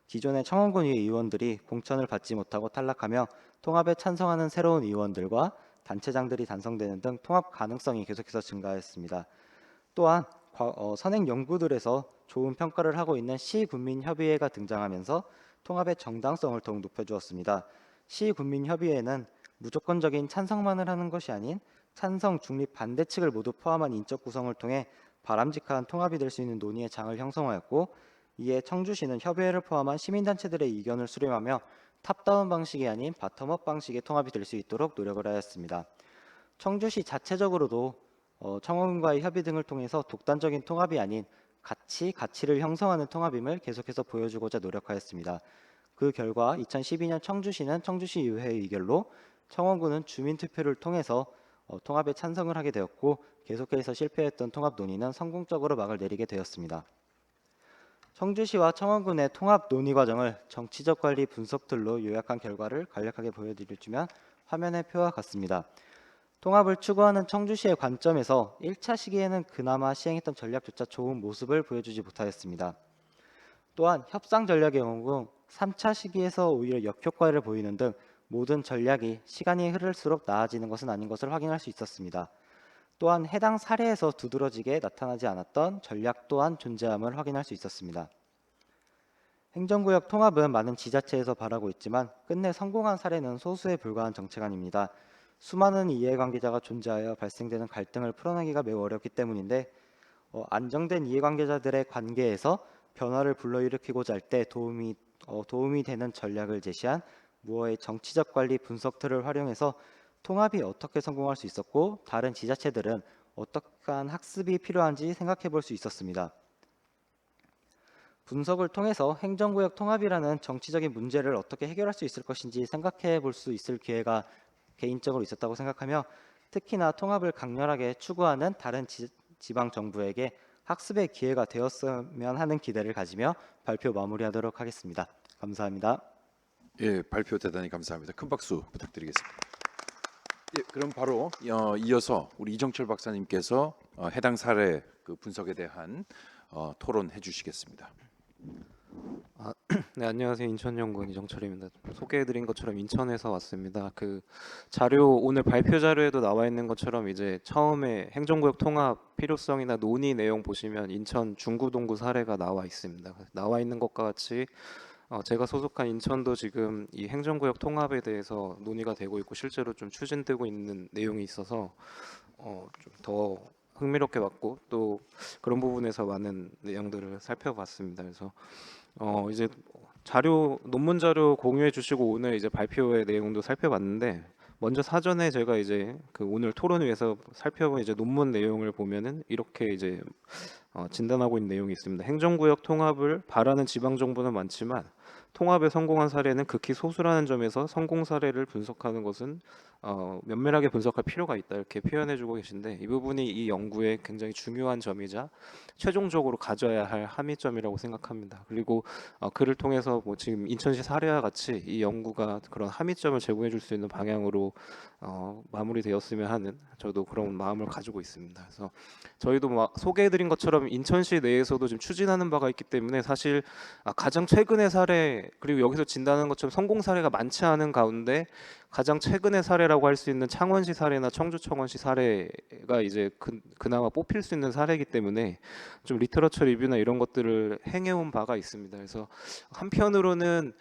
기존의 청원군의회 의원들이 공천을 받지 못하고 탈락하며 통합에 찬성하는 새로운 의원들과 단체장들이 단성되는 등 통합 가능성이 계속해서 증가했습니다. 또한 선행 연구들에서 좋은 평가를 하고 있는 시군민협의회가 등장하면서 통합의 정당성을 더욱 높여주었습니다. 시군민협의회는 무조건적인 찬성만을 하는 것이 아닌 찬성, 중립, 반대 측을 모두 포함한 인적 구성을 통해 바람직한 통합이 될 수 있는 논의의 장을 형성하였고, 이에 청주시는 협의회를 포함한 시민단체들의 의견을 수렴하며 탑다운 방식이 아닌 바텀업 방식의 통합이 될 수 있도록 노력을 하였습니다. 청주시 자체적으로도 청원과의 협의 등을 통해서 독단적인 통합이 아닌 가치를 형성하는 통합임을 계속해서 보여주고자 노력하였습니다. 그 결과 2012년 청주시는 청주시의회 의결로 청원군은 주민투표를 통해서 통합에 찬성을 하게 되었고 계속해서 실패했던 통합 논의는 성공적으로 막을 내리게 되었습니다. 청주시와 청원군의 통합 논의 과정을 정치적 관리 분석들로 요약한 결과를 간략하게 보여드리자면 화면의 표와 같습니다. 통합을 추구하는 청주시의 관점에서 1차 시기에는 그나마 시행했던 전략조차 좋은 모습을 보여주지 못하였습니다. 또한 협상 전략의 경우 3차 시기에서 오히려 역효과를 보이는 등 모든 전략이 시간이 흐를수록 나아지는 것은 아닌 것을 확인할 수 있었습니다. 또한 해당 사례에서 두드러지게 나타나지 않았던 전략 또한 존재함을 확인할 수 있었습니다. 행정구역 통합은 많은 지자체에서 바라고 있지만 끝내 성공한 사례는 소수에 불과한 정책안입니다. 수많은 이해관계자가 존재하여 발생되는 갈등을 풀어내기가 매우 어렵기 때문인데 안정된 이해관계자들의 관계에서 변화를 불러일으키고자 할 때 도움이 되는 전략을 제시한 무어의 정치적 관리 분석틀을 활용해서 통합이 어떻게 성공할 수 있었고 다른 지자체들은 어떠한 학습이 필요한지 생각해 볼 수 있었습니다. 분석을 통해서 행정구역 통합이라는 정치적인 문제를 어떻게 해결할 수 있을 것인지 생각해 볼 수 있을 기회가 개인적으로 있었다고 생각하며 특히나 통합을 강렬하게 추구하는 다른 지방 정부에게 학습의 기회가 되었으면 하는 기대를 가지며 발표 마무리하도록 하겠습니다. 감사합니다. 예, 발표 대단히 감사합니다. 큰 박수 부탁드리겠습니다. 예, 그럼 바로 이어서 우리 이정철 박사님께서 해당 사례 그 분석에 대한 토론해 주시겠습니다. 네, 안녕하세요. 인천연구원 이정철입니다. 소개해드린 것처럼 인천에서 왔습니다. 그 자료 오늘 발표 자료에도 나와 있는 것처럼 이제 처음에 행정구역 통합 필요성이나 논의 내용 보시면 인천 중구동구 사례가 나와 있습니다. 나와 있는 것과 같이 제가 소속한 인천도 지금 이 행정구역 통합에 대해서 논의가 되고 있고 실제로 좀 추진되고 있는 내용이 있어서 좀 더 흥미롭게 봤고 또 그런 부분에서 많은 내용들을 살펴봤습니다. 그래서 이제 논문 자료 공유해 주시고 오늘 이제 발표의 내용도 살펴봤는데 먼저 사전에 제가 이제 그 오늘 토론 위해서 살펴본 이제 논문 내용을 보면은 이렇게 이제 진단하고 있는 내용이 있습니다. 행정구역 통합을 바라는 지방 정부는 많지만 통합에 성공한 사례는 극히 소수라는 점에서 성공 사례를 분석하는 것은 면밀하게 분석할 필요가 있다 이렇게 표현해주고 계신데 이 부분이 이 연구의 굉장히 중요한 점이자 최종적으로 가져야 할 함의점이라고 생각합니다. 그리고 그를 통해서 뭐 지금 인천시 사례와 같이 이 연구가 그런 함의점을 제공해줄 수 있는 방향으로 마무리되었으면 하는 저도 그런 마음을 가지고 있습니다. 그래서 저희도 소개해드린 것처럼 인천시 내에서도 지금 추진하는 바가 있기 때문에 사실 가장 최근의 사례 그리고 여기서 진단하는 것처럼 성공 사례가 많지 않은 가운데 가장 최근의 사례라고 할 수 있는 창원시 사례나 청주청원시 사례가 이제 그나마 뽑힐 수 있는 사례이기 때문에 좀 리터러처 리뷰나 이런 것들을 행해온 바가 있습니다. 그래서 한편으로는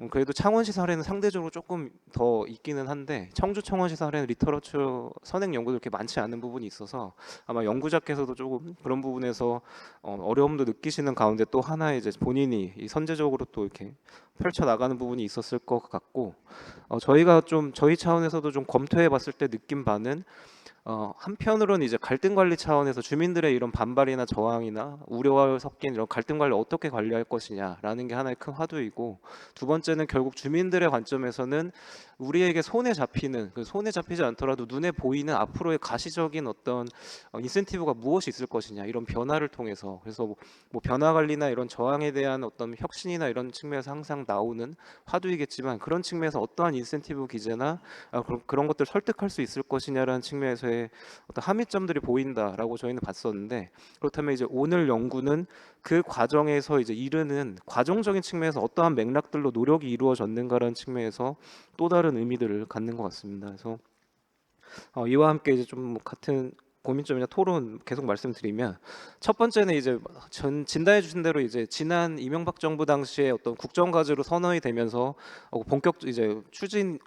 그래도 창원시 사례는 상대적으로 조금 더 있기는 한데 청주 청원시 사례는 리터러처 선행 연구도 그렇게 많지 않은 부분이 있어서 아마 연구자께서도 조금 그런 부분에서 어려움도 느끼시는 가운데 또 하나 이제 본인이 선제적으로 또 이렇게 펼쳐 나가는 부분이 있었을 것 같고 저희가 좀 저희 차원에서도 좀 검토해 봤을 때 느낀 바는 한편으로는 이제 갈등 관리 차원에서 주민들의 이런 반발이나 저항이나 우려와 섞인 이런 갈등 관리를 어떻게 관리할 것이냐라는 게 하나의 큰 화두이고 두 번째는 결국 주민들의 관점에서는 우리에게 손에 잡히지 않더라도 눈에 보이는 앞으로의 가시적인 어떤 인센티브가 무엇이 있을 것이냐 이런 변화를 통해서 그래서 뭐 변화 관리나 이런 저항에 대한 어떤 혁신이나 이런 측면에서 항상 나오는 화두이겠지만 그런 측면에서 어떠한 인센티브 기제나 그런 것들 설득할 수 있을 것이냐라는 측면에서의 어떤 함의점들이 보인다라고 저희는 봤었는데 그렇다면 이제 오늘 연구는 그 과정에서 이제 이르는 과정적인 측면에서 어떠한 맥락들로 노력이 이루어졌는가라는 측면에서 또 다른 의미들을 갖는 것 같습니다. 그래서 이와 함께 이제 좀 같은 고민점이나 토론 계속 말씀드리면 첫 번째는 이제 진단해 주신 대로 이제 지난 이명박 정부 당시에 어떤 국정과제로 선언이 되면서 이제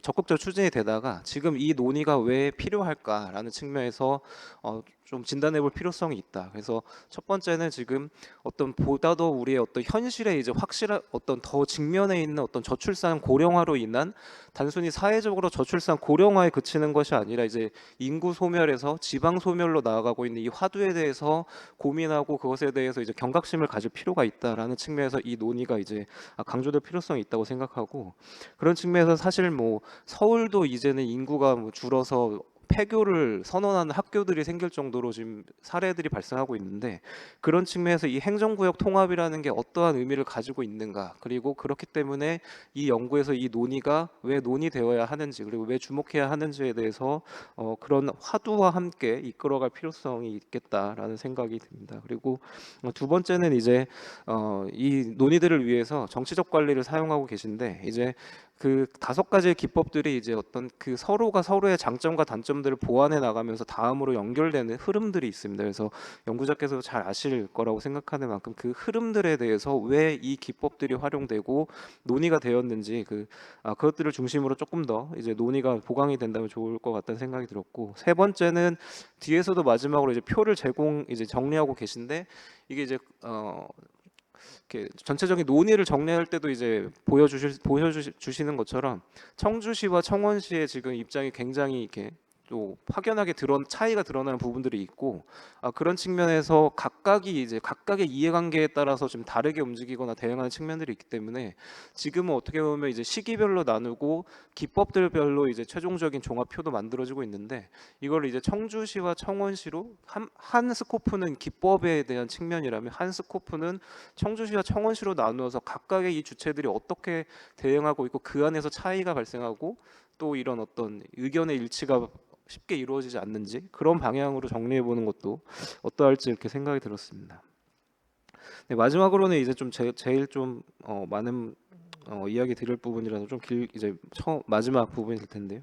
적극적으로 추진이 되다가 지금 이 논의가 왜 필요할까라는 측면에서 좀 진단해 볼 필요성이 있다. 그래서 첫 번째는 지금 어떤 보다 더 우리의 어떤 현실에 이제 확실한 어떤 더 직면에 있는 어떤 저출산 고령화로 인한 단순히 사회적으로 저출산 고령화에 그치는 것이 아니라 이제 인구 소멸에서 지방 소멸로 나아가고 있는 이 화두에 대해서 고민하고 그것에 대해서 이제 경각심을 가질 필요가 있다라는 측면에서 이 논의가 이제 강조될 필요성이 있다고 생각하고 그런 측면에서 사실 뭐 서울도 이제는 인구가 뭐 줄어서 폐교를 선언하는 학교들이 생길 정도로 지금 사례들이 발생하고 있는데, 그런 측면에서 이 행정구역 통합이라는 게 어떠한 의미를 가지고 있는가, 그리고 그렇기 때문에 이 연구에서 이 논의가 왜 논의되어야 하는지, 그리고 왜 주목해야 하는지에 대해서 그런 화두와 함께 이끌어갈 필요성이 있겠다라는 생각이 듭니다. 그리고 두 번째는 이제 이 논의들을 위해서 정치적 관리를 사용하고 계신데, 이제 그 5가지의 기법들이 이제 어떤 그 서로가 서로의 장점과 단점들을 보완해 나가면서 다음으로 연결되는 흐름들이 있습니다. 그래서 연구자께서도 잘 아실 거라고 생각하는 만큼 그 흐름들에 대해서 왜 이 기법들이 활용되고 논의가 되었는지 그것들을 중심으로 조금 더 이제 논의가 보강이 된다면 좋을 것 같다는 생각이 들었고, 세 번째는 뒤에서도 마지막으로 이제 표를 이제 정리하고 계신데, 이게 이제 이렇게 전체적인 논의를 정리할 때도 이제 보여주시는 것처럼 청주시와 청원시의 지금 입장이 굉장히 이렇게 또 확연하게 차이가 드러나는 부분들이 있고, 그런 측면에서 각각의 이해관계에 따라서 좀 다르게 움직이거나 대응하는 측면들이 있기 때문에 지금은 어떻게 보면 이제 시기별로 나누고 기법들별로 이제 최종적인 종합표도 만들어지고 있는데, 이걸 이제 청주시와 청원시로 한 스코프는 기법에 대한 측면이라면 한 스코프는 청주시와 청원시로 나누어서 각각의 이 주체들이 어떻게 대응하고 있고 그 안에서 차이가 발생하고 또 이런 어떤 의견의 일치가 쉽게 이루어지지 않는지, 그런 방향으로 정리해 보는 것도 어떠할지 이렇게 생각이 들었습니다. 네, 마지막으로는 이제 좀 제일 좀 많은 이야기 드릴 부분이라서 좀 이제 마지막 부분이 될 텐데요.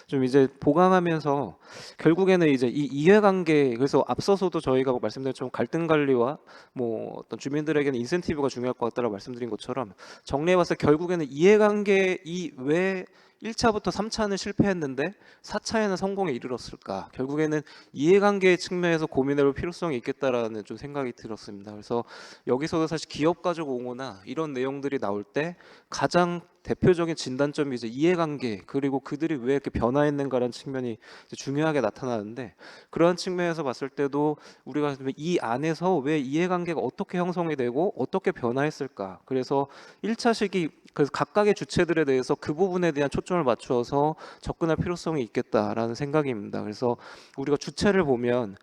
좀 이제 보강하면서 결국에는 이제 이 이해관계, 그래서 앞서서도 저희가 말씀드린 좀 갈등 관리와 뭐 어떤 주민들에게는 인센티브가 중요할 것 같다라고 말씀드린 것처럼, 정리해봤을 때 결국에는 이해관계 왜 1차부터 3차는 실패했는데 4차에는 성공에 이르렀을까? 결국에는 이해관계 측면에서 고민해볼 필요성이 있겠다라는 좀 생각이 들었습니다. 그래서 여기서도 사실 기업 가족 옹호나 이런 내용들이 나올 때 가장 대표적인 진단점이 이제 이해관계, 그리고 그들이 왜 이렇게 변화했는가라는 측면이 이제 중요하게 나타나는데, 그러한 측면에서 봤을 때도 우리가 이 안에서 왜 이해관계가 어떻게 형성이 되고 어떻게 변화했을까, 그래서 1차 시기 그래서 각각의 주체들에 대해서 그 부분에 대한 초점을 맞추어서 접근할 필요성이 있겠다라는 생각입니다. 그래서 우리가 주체를 보면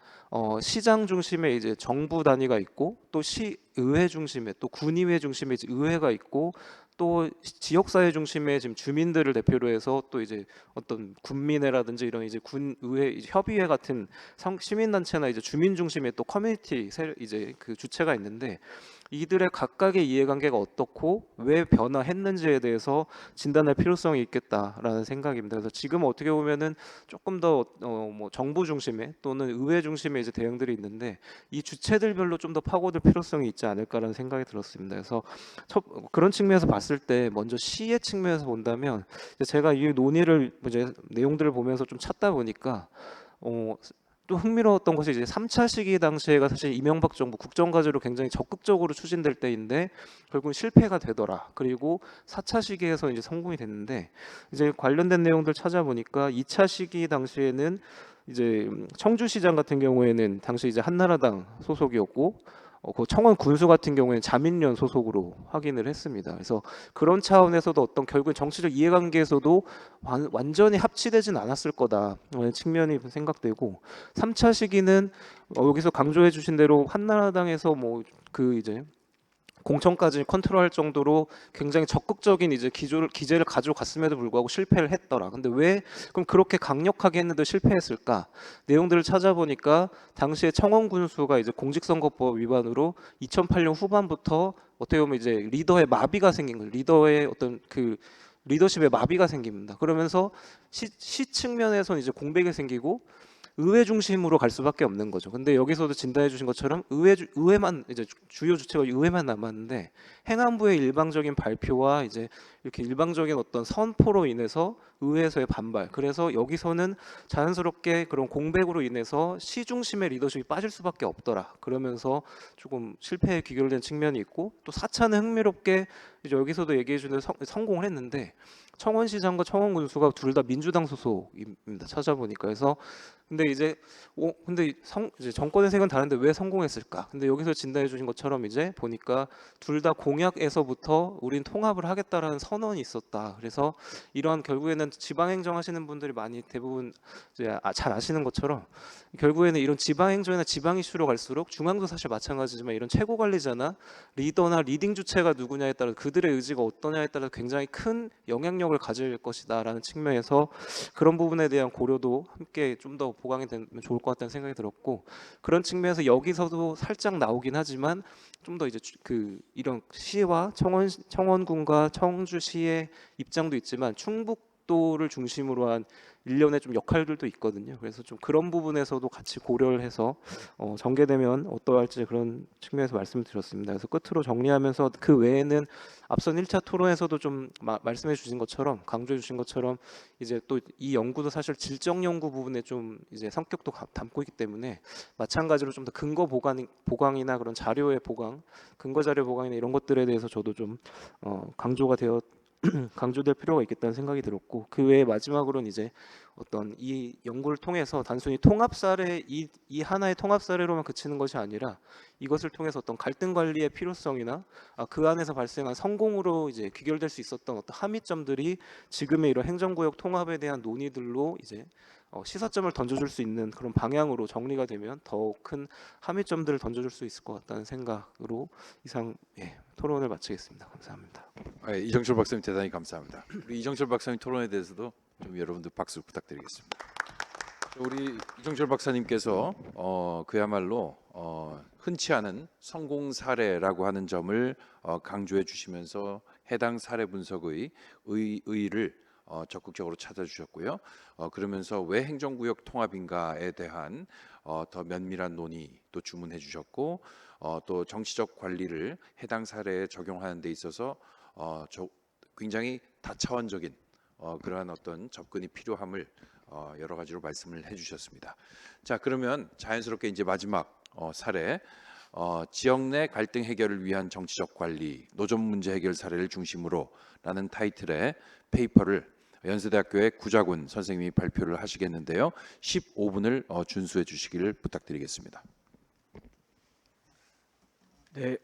시장 중심에 이제 정부 단위가 있고, 또 시의회 중심에 또 군의회 중심에 이제 의회가 있고, 또 지역사회 중심의 지금 주민들을 대표로 해서 또 이제 어떤 군민회라든지 이런 이제 군의회, 이제 협의회 같은 시민단체나 이제 주민 중심의 또 커뮤니티 이제 그 주체가 있는데, 이들의 각각의 이해관계가 어떻고 왜 변화했는지에 대해서 진단할 필요성이 있겠다라는 생각입니다. 그래서 지금 어떻게 보면은 조금 더 뭐 정부 중심의 또는 의회 중심의 이제 대응들이 있는데, 이 주체들별로 좀 더 파고들 필요성이 있지 않을까라는 생각이 들었습니다. 그래서 그런 측면에서 봤을 때 먼저 시의 측면에서 본다면, 제가 이 논의를 이제 내용들을 보면서 좀 찾다 보니까 또 흥미로웠던 것이 이제 3차 시기 당시에가 사실 이명박 정부 국정과제로 굉장히 적극적으로 추진될 때인데 결국은 실패가 되더라. 그리고 4차 시기에서 이제 성공이 됐는데, 이제 관련된 내용들 찾아보니까 2차 시기 당시에는 이제 청주시장 같은 경우에는 당시 이제 한나라당 소속이었고, 그 청원 군수 같은 경우에는 자민련 소속으로 확인을 했습니다. 그래서 그런 차원에서도 어떤 결국엔 정치적 이해관계에서도 완전히 합치되진 않았을 거다라는 측면이 생각되고, 3차 시기는 여기서 강조해 주신 대로 한나라당에서 뭐 그 이제 공천까지 컨트롤할 정도로 굉장히 적극적인 이제 기제를 가져갔음에도 불구하고 실패를 했더라. 근데 왜 그럼 그렇게 강력하게 했는데 실패했을까? 내용들을 찾아보니까 당시에 청원 군수가 이제 공직선거법 위반으로 2008년 후반부터 어떻게 보면 이제 리더의 마비가 생긴 거예요. 리더의 어떤 그 리더십에 마비가 생깁니다. 그러면서 시 측면에서는 이제 공백이 생기고 의회 중심으로 갈 수밖에 없는 거죠. 근데 여기서도 진단해 주신 것처럼 의회만 이제 주요 주체가 의회만 남았는데, 행안부의 일방적인 발표와 이제 이렇게 일방적인 어떤 선포로 인해서 의회에서의 반발, 그래서 여기서는 자연스럽게 그런 공백으로 인해서 시 중심의 리더십이 빠질 수밖에 없더라. 그러면서 조금 실패에 귀결된 측면이 있고, 또 4차는 흥미롭게 이제 여기서도 얘기해 주는 성공을 했는데, 청원시장과 청원군수가 둘 다 민주당 소속입니다. 찾아보니까. 그래서 근데 이제 이제 정권의 색은 다른데 왜 성공했을까? 근데 여기서 진단해 주신 것처럼 이제 보니까 둘 다 공약에서부터 우린 통합을 하겠다라는 선언이 있었다. 그래서 이런 결국에는 지방행정 하시는 분들이 많이 대부분 이제 잘 아시는 것처럼 결국에는 이런 지방행정이나 지방 이슈로 갈수록 중앙도 사실 마찬가지지만 이런 최고관리자나 리더나 리딩 주체가 누구냐에 따라 그들의 의지가 어떠냐에 따라 굉장히 큰 영향력을 가질 것이다라는 측면에서 그런 부분에 대한 고려도 함께 좀 더 보강이 되면 좋을 것 같다는 생각이 들었고, 그런 측면에서 여기서도 살짝 나오긴 하지만 좀 더 이제 이런 시와 청원군과 청주시의 입장도 있지만 충북도를 중심으로 한 일련의 좀 역할들도 있거든요. 그래서 좀 그런 부분에서도 같이 고려를 해서 전개되면 어떠할지 그런 측면에서 말씀을 드렸습니다. 그래서 끝으로 정리하면서 그 외에는 앞선 1차 토론에서도 좀 말씀해 주신 것처럼 강조해 주신 것처럼 이제 또 이 연구도 사실 질적 연구 부분에 좀 이제 성격도 담고 있기 때문에 마찬가지로 좀 더 근거 보강이나 그런 자료의 보강, 근거 자료 보강이나 이런 것들에 대해서 저도 좀 강조될 필요가 있겠다는 생각이 들었고, 그 외에 마지막으로는 이제 어떤 이 연구를 통해서 단순히 통합 사례 이 하나의 통합 사례로만 그치는 것이 아니라 이것을 통해서 어떤 갈등 관리의 필요성이나 그 안에서 발생한 성공으로 이제 귀결될 수 있었던 어떤 함의점들이 지금의 이런 행정구역 통합에 대한 논의들로 이제 시사점을 던져줄 수 있는 그런 방향으로 정리가 되면 더 큰 함의점들을 던져줄 수 있을 것 같다는 생각으로 이상 토론을 마치겠습니다. 감사합니다. 이정철 박사님 대단히 감사합니다. 우리 이정철 박사님 토론에 대해서도 좀 여러분들 박수 부탁드리겠습니다. 우리 이정철 박사님께서 그야말로 흔치 않은 성공 사례라고 하는 점을 강조해 주시면서 해당 사례 분석의 의의를 적극적으로 찾아주셨고요. 그러면서 왜 행정구역 통합인가에 대한 더 면밀한 논의도 주문해 주셨고, 또 정치적 관리를 해당 사례에 적용하는 데 있어서 굉장히 다차원적인 그러한 어떤 접근이 필요함을 여러 가지로 말씀을 해주셨습니다. 자, 그러면 자연스럽게 이제 마지막 사례, 지역 내 갈등 해결을 위한 정치적 관리, 노점 문제 해결 사례를 중심으로라는 타이틀의 페이퍼를 연세대학교의 구자군 선생님이 발표를 하시겠는데요. 15분을 준수해 주시기를 부탁드리겠습니다. 네,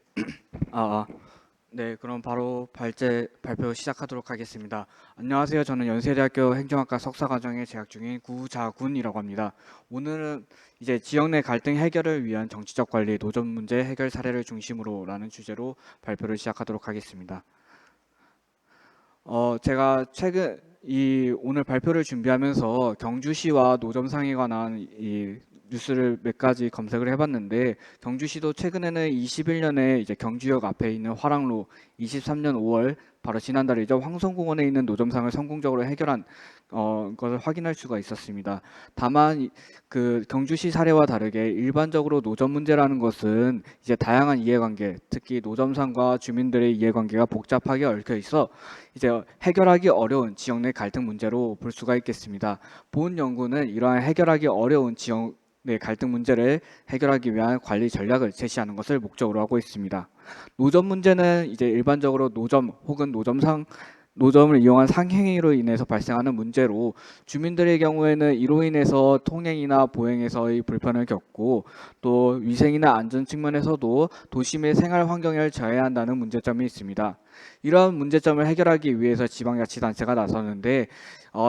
네, 그럼 바로 발표 시작하도록 하겠습니다. 안녕하세요. 저는 연세대학교 행정학과 석사과정에 재학 중인 구자군이라고 합니다. 오늘은 이제 지역 내 갈등 해결을 위한 정치적 관리, 노점 문제 해결 사례를 중심으로라는 주제로 발표를 시작하도록 하겠습니다. 제가 오늘 발표를 준비하면서 경주시와 노점상에 관한 이 뉴스를 몇 가지 검색을 해봤는데, 경주시도 최근에는 21년에 이제 경주역 앞에 있는 화랑로, 23년 5월 바로 지난달이죠, 황성공원에 있는 노점상을 성공적으로 해결한 것을 확인할 수가 있었습니다. 다만 그 경주시 사례와 다르게 일반적으로 노점 문제라는 것은 이제 다양한 이해관계, 특히 노점상과 주민들의 이해관계가 복잡하게 얽혀 있어 이제 해결하기 어려운 지역 내 갈등 문제로 볼 수가 있겠습니다. 본 연구는 이러한 해결하기 어려운 지역 내 갈등 문제를 해결하기 위한 관리 전략을 제시하는 것을 목적으로 하고 있습니다. 노점 문제는 이제 일반적으로 노점 혹은 노점을 이용한 상행위로 인해서 발생하는 문제로, 주민들의 경우에는 이로 인해서 통행이나 보행에서의 불편을 겪고 또 위생이나 안전 측면에서도 도심의 생활 환경을 저해한다는 문제점이 있습니다. 이러한 문제점을 해결하기 위해서 지방자치단체가 나서는데,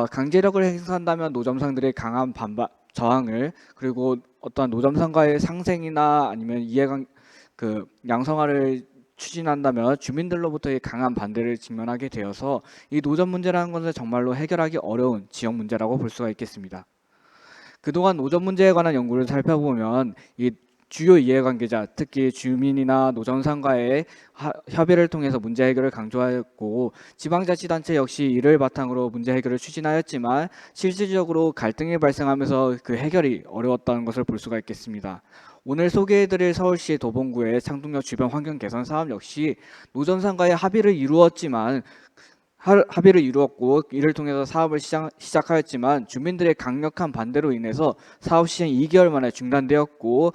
강제력을 행사한다면 노점상들의 강한 저항을, 그리고 어떠한 노점상과의 상생이나 아니면 양성화를 추진한다면 주민들로부터의 강한 반대를 직면하게 되어서 이 노점 문제라는 것은 정말로 해결하기 어려운 지역 문제라고 볼 수가 있겠습니다. 그동안 노점 문제에 관한 연구를 살펴보면 이 주요 이해관계자, 특히 주민이나 노점상과의 협의를 통해서 문제 해결을 강조하였고, 지방자치단체 역시 이를 바탕으로 문제 해결을 추진하였지만 실질적으로 갈등이 발생하면서 그 해결이 어려웠다는 것을 볼 수가 있겠습니다. 오늘 소개해드릴 서울시 도봉구의 창동역 주변 환경 개선 사업 역시 노점상과의 합의를 이루었고 이를 통해서 사업을 시작하였지만 주민들의 강력한 반대로 인해서 사업 시행 2개월 만에 중단되었고,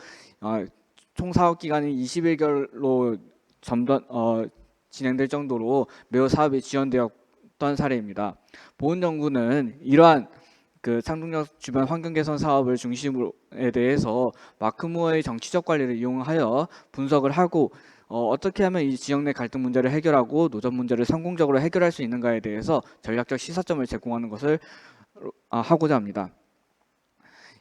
총 사업 기간이 21개월로 진행될 정도로 매우 사업이 지연되었던 사례입니다. 본 연구는 이러한 창동역 주변 환경 개선 사업을 중심으로에 대해서 마크무어의 정치적 관리를 이용하여 분석을 하고 어떻게 하면 이 지역 내 갈등 문제를 해결하고 노점 문제를 성공적으로 해결할 수 있는가에 대해서 전략적 시사점을 제공하는 것을 하고자 합니다.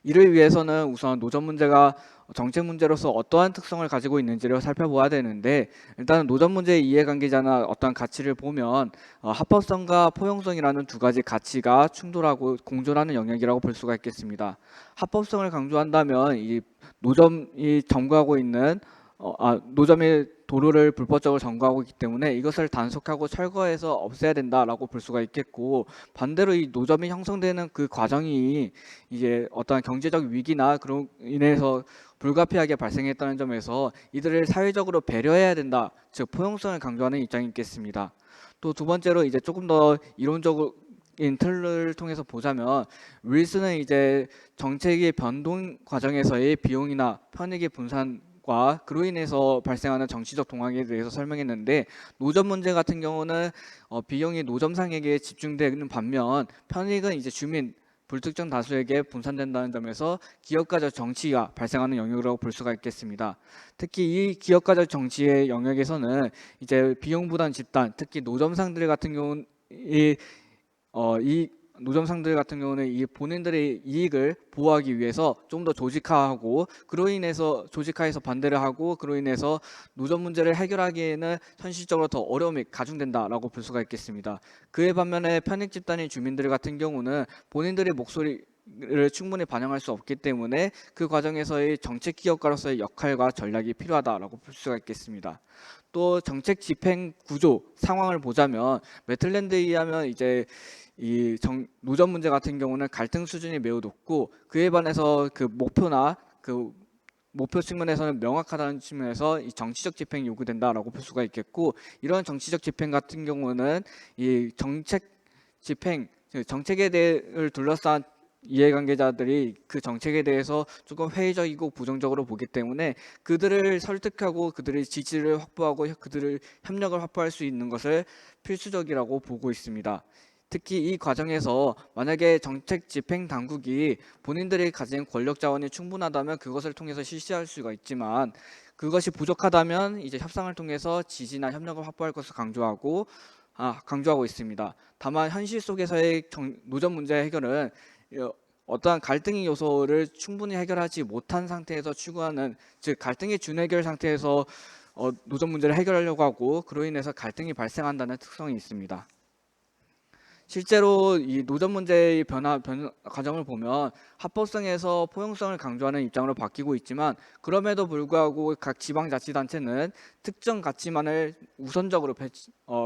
이를 위해서는 우선 노점 문제가 정책 문제로서 어떠한 특성을 가지고 있는지를 살펴봐야 되는데, 일단은 노점 문제의 이해관계자나 어떠한 가치를 보면 합법성과 포용성이라는 두 가지 가치가 충돌하고 공존하는 영역이라고 볼 수가 있겠습니다. 합법성을 강조한다면 이 노점이 점거하고 있는 노점이 도로를 불법적으로 점거하고 있기 때문에 이것을 단속하고 철거해서 없애야 된다라고 볼 수가 있겠고, 반대로 이 노점이 형성되는 그 과정이 이제 어떠한 경제적 위기나 그로 인해서 불가피하게 발생했다는 점에서 이들을 사회적으로 배려해야 된다, 즉 포용성을 강조하는 입장이 있겠습니다. 또 두 번째로 이제 조금 더 이론적인 틀을 통해서 보자면, 윌슨은 이제 정책의 변동 과정에서의 비용이나 편익의 분산과 그로 인해서 발생하는 정치적 동향에 대해서 설명했는데, 노점 문제 같은 경우는 비용이 노점상에게 집중되는 반면 편익은 이제 주민 불특정 다수에게 분산된다는 점에서 기업가적 정치가 발생하는 영역이라고 볼 수가 있겠습니다. 특히 이 기업가적 정치의 영역에서는 이제 비용 부담 집단, 특히 노점상들 같은 경우는 이 본인들의 이익을 보호하기 위해서 좀 더 조직화하고, 그로 인해서 조직화해서 반대를 하고, 그로 인해서 노점 문제를 해결하기에는 현실적으로 더 어려움이 가중된다라고 볼 수가 있겠습니다. 그에 반면에 편익 집단의 주민들 같은 경우는 본인들의 목소리를 충분히 반영할 수 없기 때문에 그 과정에서의 정책 기업가로서의 역할과 전략이 필요하다라고 볼 수가 있겠습니다. 또 정책 집행 구조 상황을 보자면, 매틀랜드에 의하면 이제 노점 문제 같은 경우는 갈등 수준이 매우 높고, 그에 반해서 그 목표나 그 목표 측면에서는 명확하다는 측면에서 이 정치적 집행이 요구된다라고 볼 수가 있겠고, 이런 정치적 집행 같은 경우는 이 정책 집행, 정책에 대해를 둘러싼 이해관계자들이 그 정책에 대해서 조금 회의적이고 부정적으로 보기 때문에 그들을 설득하고 그들의 지지를 확보하고 그들의 협력을 확보할 수 있는 것을 필수적이라고 보고 있습니다. 특히 이 과정에서 만약에 정책 집행 당국이 본인들이 가진 권력 자원이 충분하다면 그것을 통해서 실시할 수가 있지만, 그것이 부족하다면 이제 협상을 통해서 지지나 협력을 확보할 것을 강조하고 있습니다. 다만 현실 속에서의 노점 문제 해결은 어떠한 갈등의 요소를 충분히 해결하지 못한 상태에서 추구하는, 즉 갈등의 준해결 상태에서 노점 문제를 해결하려고 하고, 그로 인해서 갈등이 발생한다는 특성이 있습니다. 실제로 이 노점 문제의 변화 과정을 보면 합법성에서 포용성을 강조하는 입장으로 바뀌고 있지만, 그럼에도 불구하고 각 지방자치단체는 특정 가치만을 우선적으로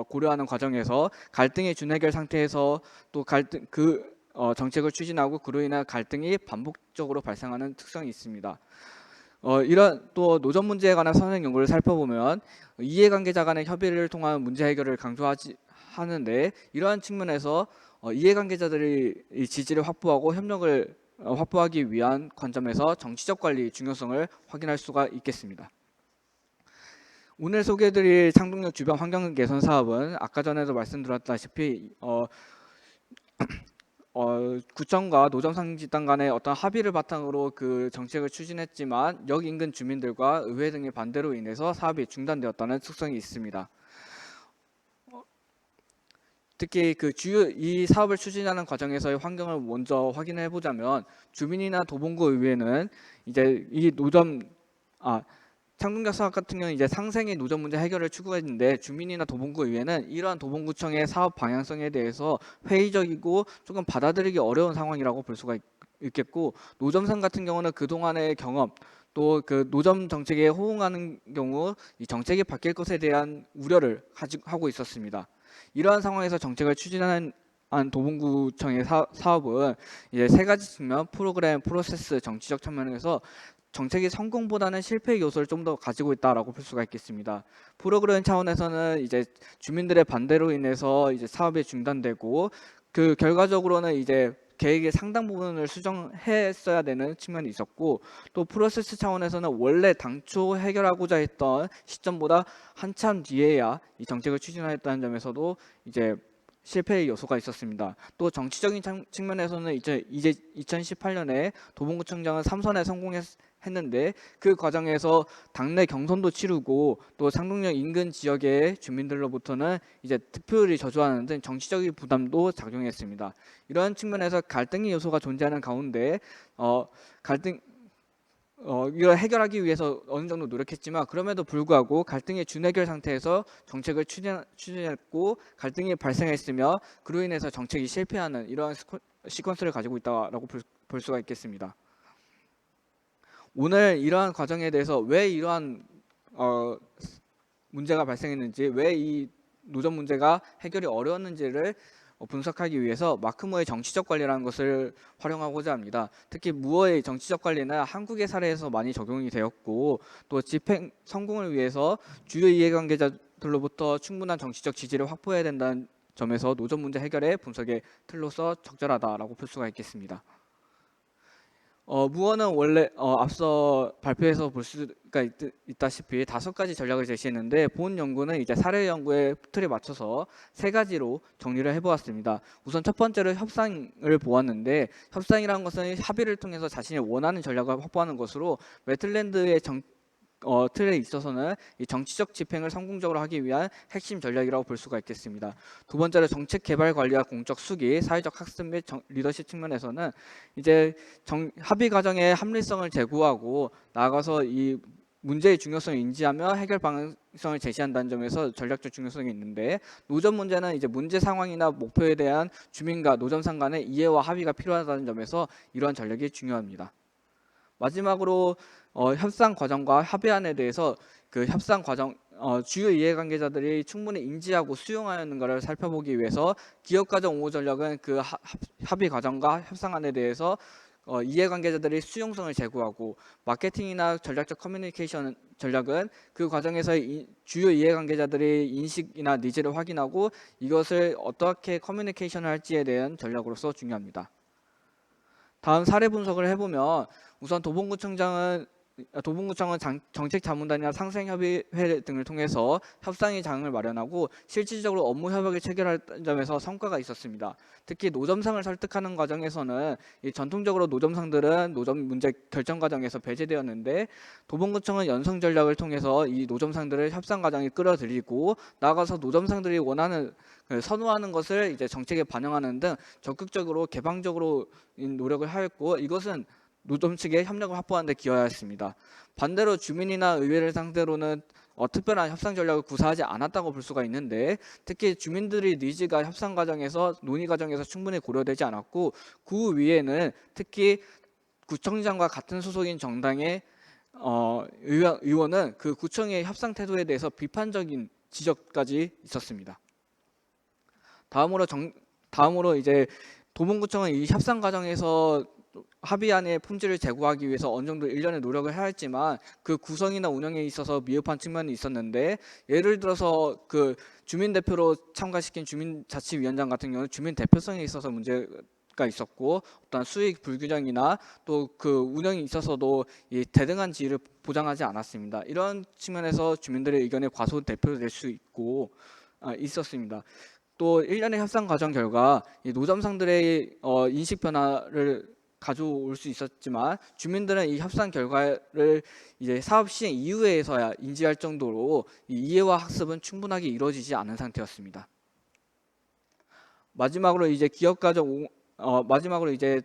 고려하는 과정에서 갈등의 준해결 상태에서 또 정책을 추진하고 그로 인한 갈등이 반복적으로 발생하는 특성이 있습니다. 이런 또 노점 문제에 관한 선행 연구를 살펴보면 이해관계자 간의 협의를 통한 문제 해결을 하는데, 이러한 측면에서 이해관계자들이 지지를 확보하고 협력을 확보하기 위한 관점에서 정치적 관리 중요성을 확인할 수가 있겠습니다. 오늘 소개해드릴 창동역 주변 환경 개선 사업은 아까 전에도 말씀드렸다시피 구청과 노점상 집단 간의 어떤 합의를 바탕으로 그 정책을 추진했지만 역 인근 주민들과 의회 등의 반대로 인해서 사업이 중단되었다는 특성이 있습니다. 특히 이 사업을 추진하는 과정에서의 환경을 먼저 확인해 보자면, 주민이나 도봉구 의회는 이제 창동역 사업 같은 경우는 이제 상생의 노점 문제 해결을 추구했는데, 주민이나 도봉구 의회는 이러한 도봉구청의 사업 방향성에 대해서 회의적이고 조금 받아들이기 어려운 상황이라고 볼 수가 있겠고, 노점상 같은 경우는 그동안의 경험, 또 그 노점 정책에 호응하는 경우 이 정책이 바뀔 것에 대한 우려를 하고 있었습니다. 이러한 상황에서 정책을 추진하는 도봉구청의 사업은 이제 세 가지 측면, 프로그램, 프로세스, 정치적 측면에서 정책의 성공보다는 실패의 요소를 좀 더 가지고 있다라고 볼 수가 있겠습니다. 프로그램 차원에서는 이제 주민들의 반대로 인해서 이제 사업이 중단되고, 그 결과적으로는 이제 계획의 상당 부분을 수정했어야 되는 측면이 있었고, 또 프로세스 차원에서는 원래 당초 해결하고자 했던 시점보다 한참 뒤에야 이 정책을 추진하였다는 점에서도 이제 실패의 요소가 있었습니다. 또 정치적인 측면에서는 이제 2018년에 도봉구청장은 3선에 성공했 했는데 그 과정에서 당내 경선도 치르고 또 상동역 인근 지역의 주민들로부터는 이제 득표율이 저조하는 등 정치적인 부담도 작용했습니다. 이러한 측면에서 갈등의 요소가 존재하는 가운데 이걸 해결하기 위해서 어느 정도 노력했지만 그럼에도 불구하고 갈등의 준해결 상태에서 정책을 추진했고 갈등이 발생했으며 그로 인해서 정책이 실패하는 이러한 시퀀스를 가지고 있다고 볼 수가 있겠습니다. 오늘 이러한 과정에 대해서 왜 이러한 문제가 발생했는지, 왜 이 노점 문제가 해결이 어려웠는지를 분석하기 위해서 마크모의 정치적 관리라는 것을 활용하고자 합니다. 특히 무어의 정치적 관리는 한국의 사례에서 많이 적용이 되었고 또 집행 성공을 위해서 주요 이해관계자들로부터 충분한 정치적 지지를 확보해야 된다는 점에서 노점 문제 해결의 분석의 틀로서 적절하다라고 볼 수가 있겠습니다. 무어는 원래 앞서 발표에서 볼 수가 있다시피 5가지 전략을 제시했는데 본 연구는 이제 사례 연구의 틀에 맞춰서 3가지로 정리를 해보았습니다. 우선 첫 번째로 협상을 보았는데 협상이라는 것은 합의를 통해서 자신이 원하는 전략을 확보하는 것으로 웨틀랜드의 틀에 있어서는 이 정치적 집행을 성공적으로 하기 위한 핵심 전략이라고 볼 수가 있겠습니다. 두 번째로 정책 개발 관리와 공적 수기, 사회적 학습 및 리더십 측면에서는 이제 합의 과정의 합리성을 제고하고 나아가서 이 문제의 중요성을 인지하며 해결 방향성을 제시한다는 점에서 전략적 중요성이 있는데 노점 문제는 이제 문제 상황이나 목표에 대한 주민과 노점상 간의 이해와 합의가 필요하다는 점에서 이러한 전략이 중요합니다. 마지막으로 협상 과정과 합의안에 대해서 그 협상 과정 주요 이해관계자들이 충분히 인지하고 수용하는 것을 살펴보기 위해서 기업과정 옹호 전략은 그 합의 과정과 협상안에 대해서 이해관계자들이 수용성을 제고하고 마케팅이나 전략적 커뮤니케이션 전략은 그 과정에서 주요 이해관계자들의 인식이나 니즈를 확인하고 이것을 어떻게 커뮤니케이션을 할지에 대한 전략으로서 중요합니다. 다음 사례 분석을 해보면 우선 도봉구청은 정책자문단이나 상생협의회 등을 통해서 협상의 장을 마련하고 실질적으로 업무 협약을 체결하는 점에서 성과가 있었습니다. 특히 노점상을 설득하는 과정에서는 전통적으로 노점상들은 노점 문제 결정 과정에서 배제되었는데 도봉구청은 연성 전략을 통해서 이 노점상들을 협상 과정에 끌어들이고 나아가서 노점상들이 원하는 선호하는 것을 이제 정책에 반영하는 등 적극적으로 개방적으로 노력을 하였고 이것은 노점 측의 협력을 확보하는 데 기여하였습니다. 반대로 주민이나 의회를 상대로는 특별한 협상 전략을 구사하지 않았다고 볼 수가 있는데 특히 주민들의 니즈가 협상 과정에서 논의 과정에서 충분히 고려되지 않았고 그 위에는 특히 구청장과 같은 소속인 정당의 의원은 그 구청의 협상 태도에 대해서 비판적인 지적까지 있었습니다. 다음으로 이제 도봉구청은 이 협상 과정에서 합의안의 품질을 제고하기 위해서 어느 정도 일련의 노력을 해야 했지만 그 구성이나 운영에 있어서 미흡한 측면이 있었는데 예를 들어서 그 주민 대표로 참가시킨 주민자치위원장 같은 경우는 주민 대표성에 있어서 문제가 있었고 어떤 수익 불균형이나 또 그 운영에 있어서도 이 대등한 지위를 보장하지 않았습니다. 이런 측면에서 주민들의 의견에 과소 대표될 수 있었습니다. 또 일련의 협상 과정 결과 이 노점상들의 인식 변화를 가져올 수 있었지만 주민들은 이 협상 결과를 이제 사업 시행 이후에서야 인지할 정도로 이 이해와 학습은 충분하게 이루어지지 않은 상태였습니다. 마지막으로 이제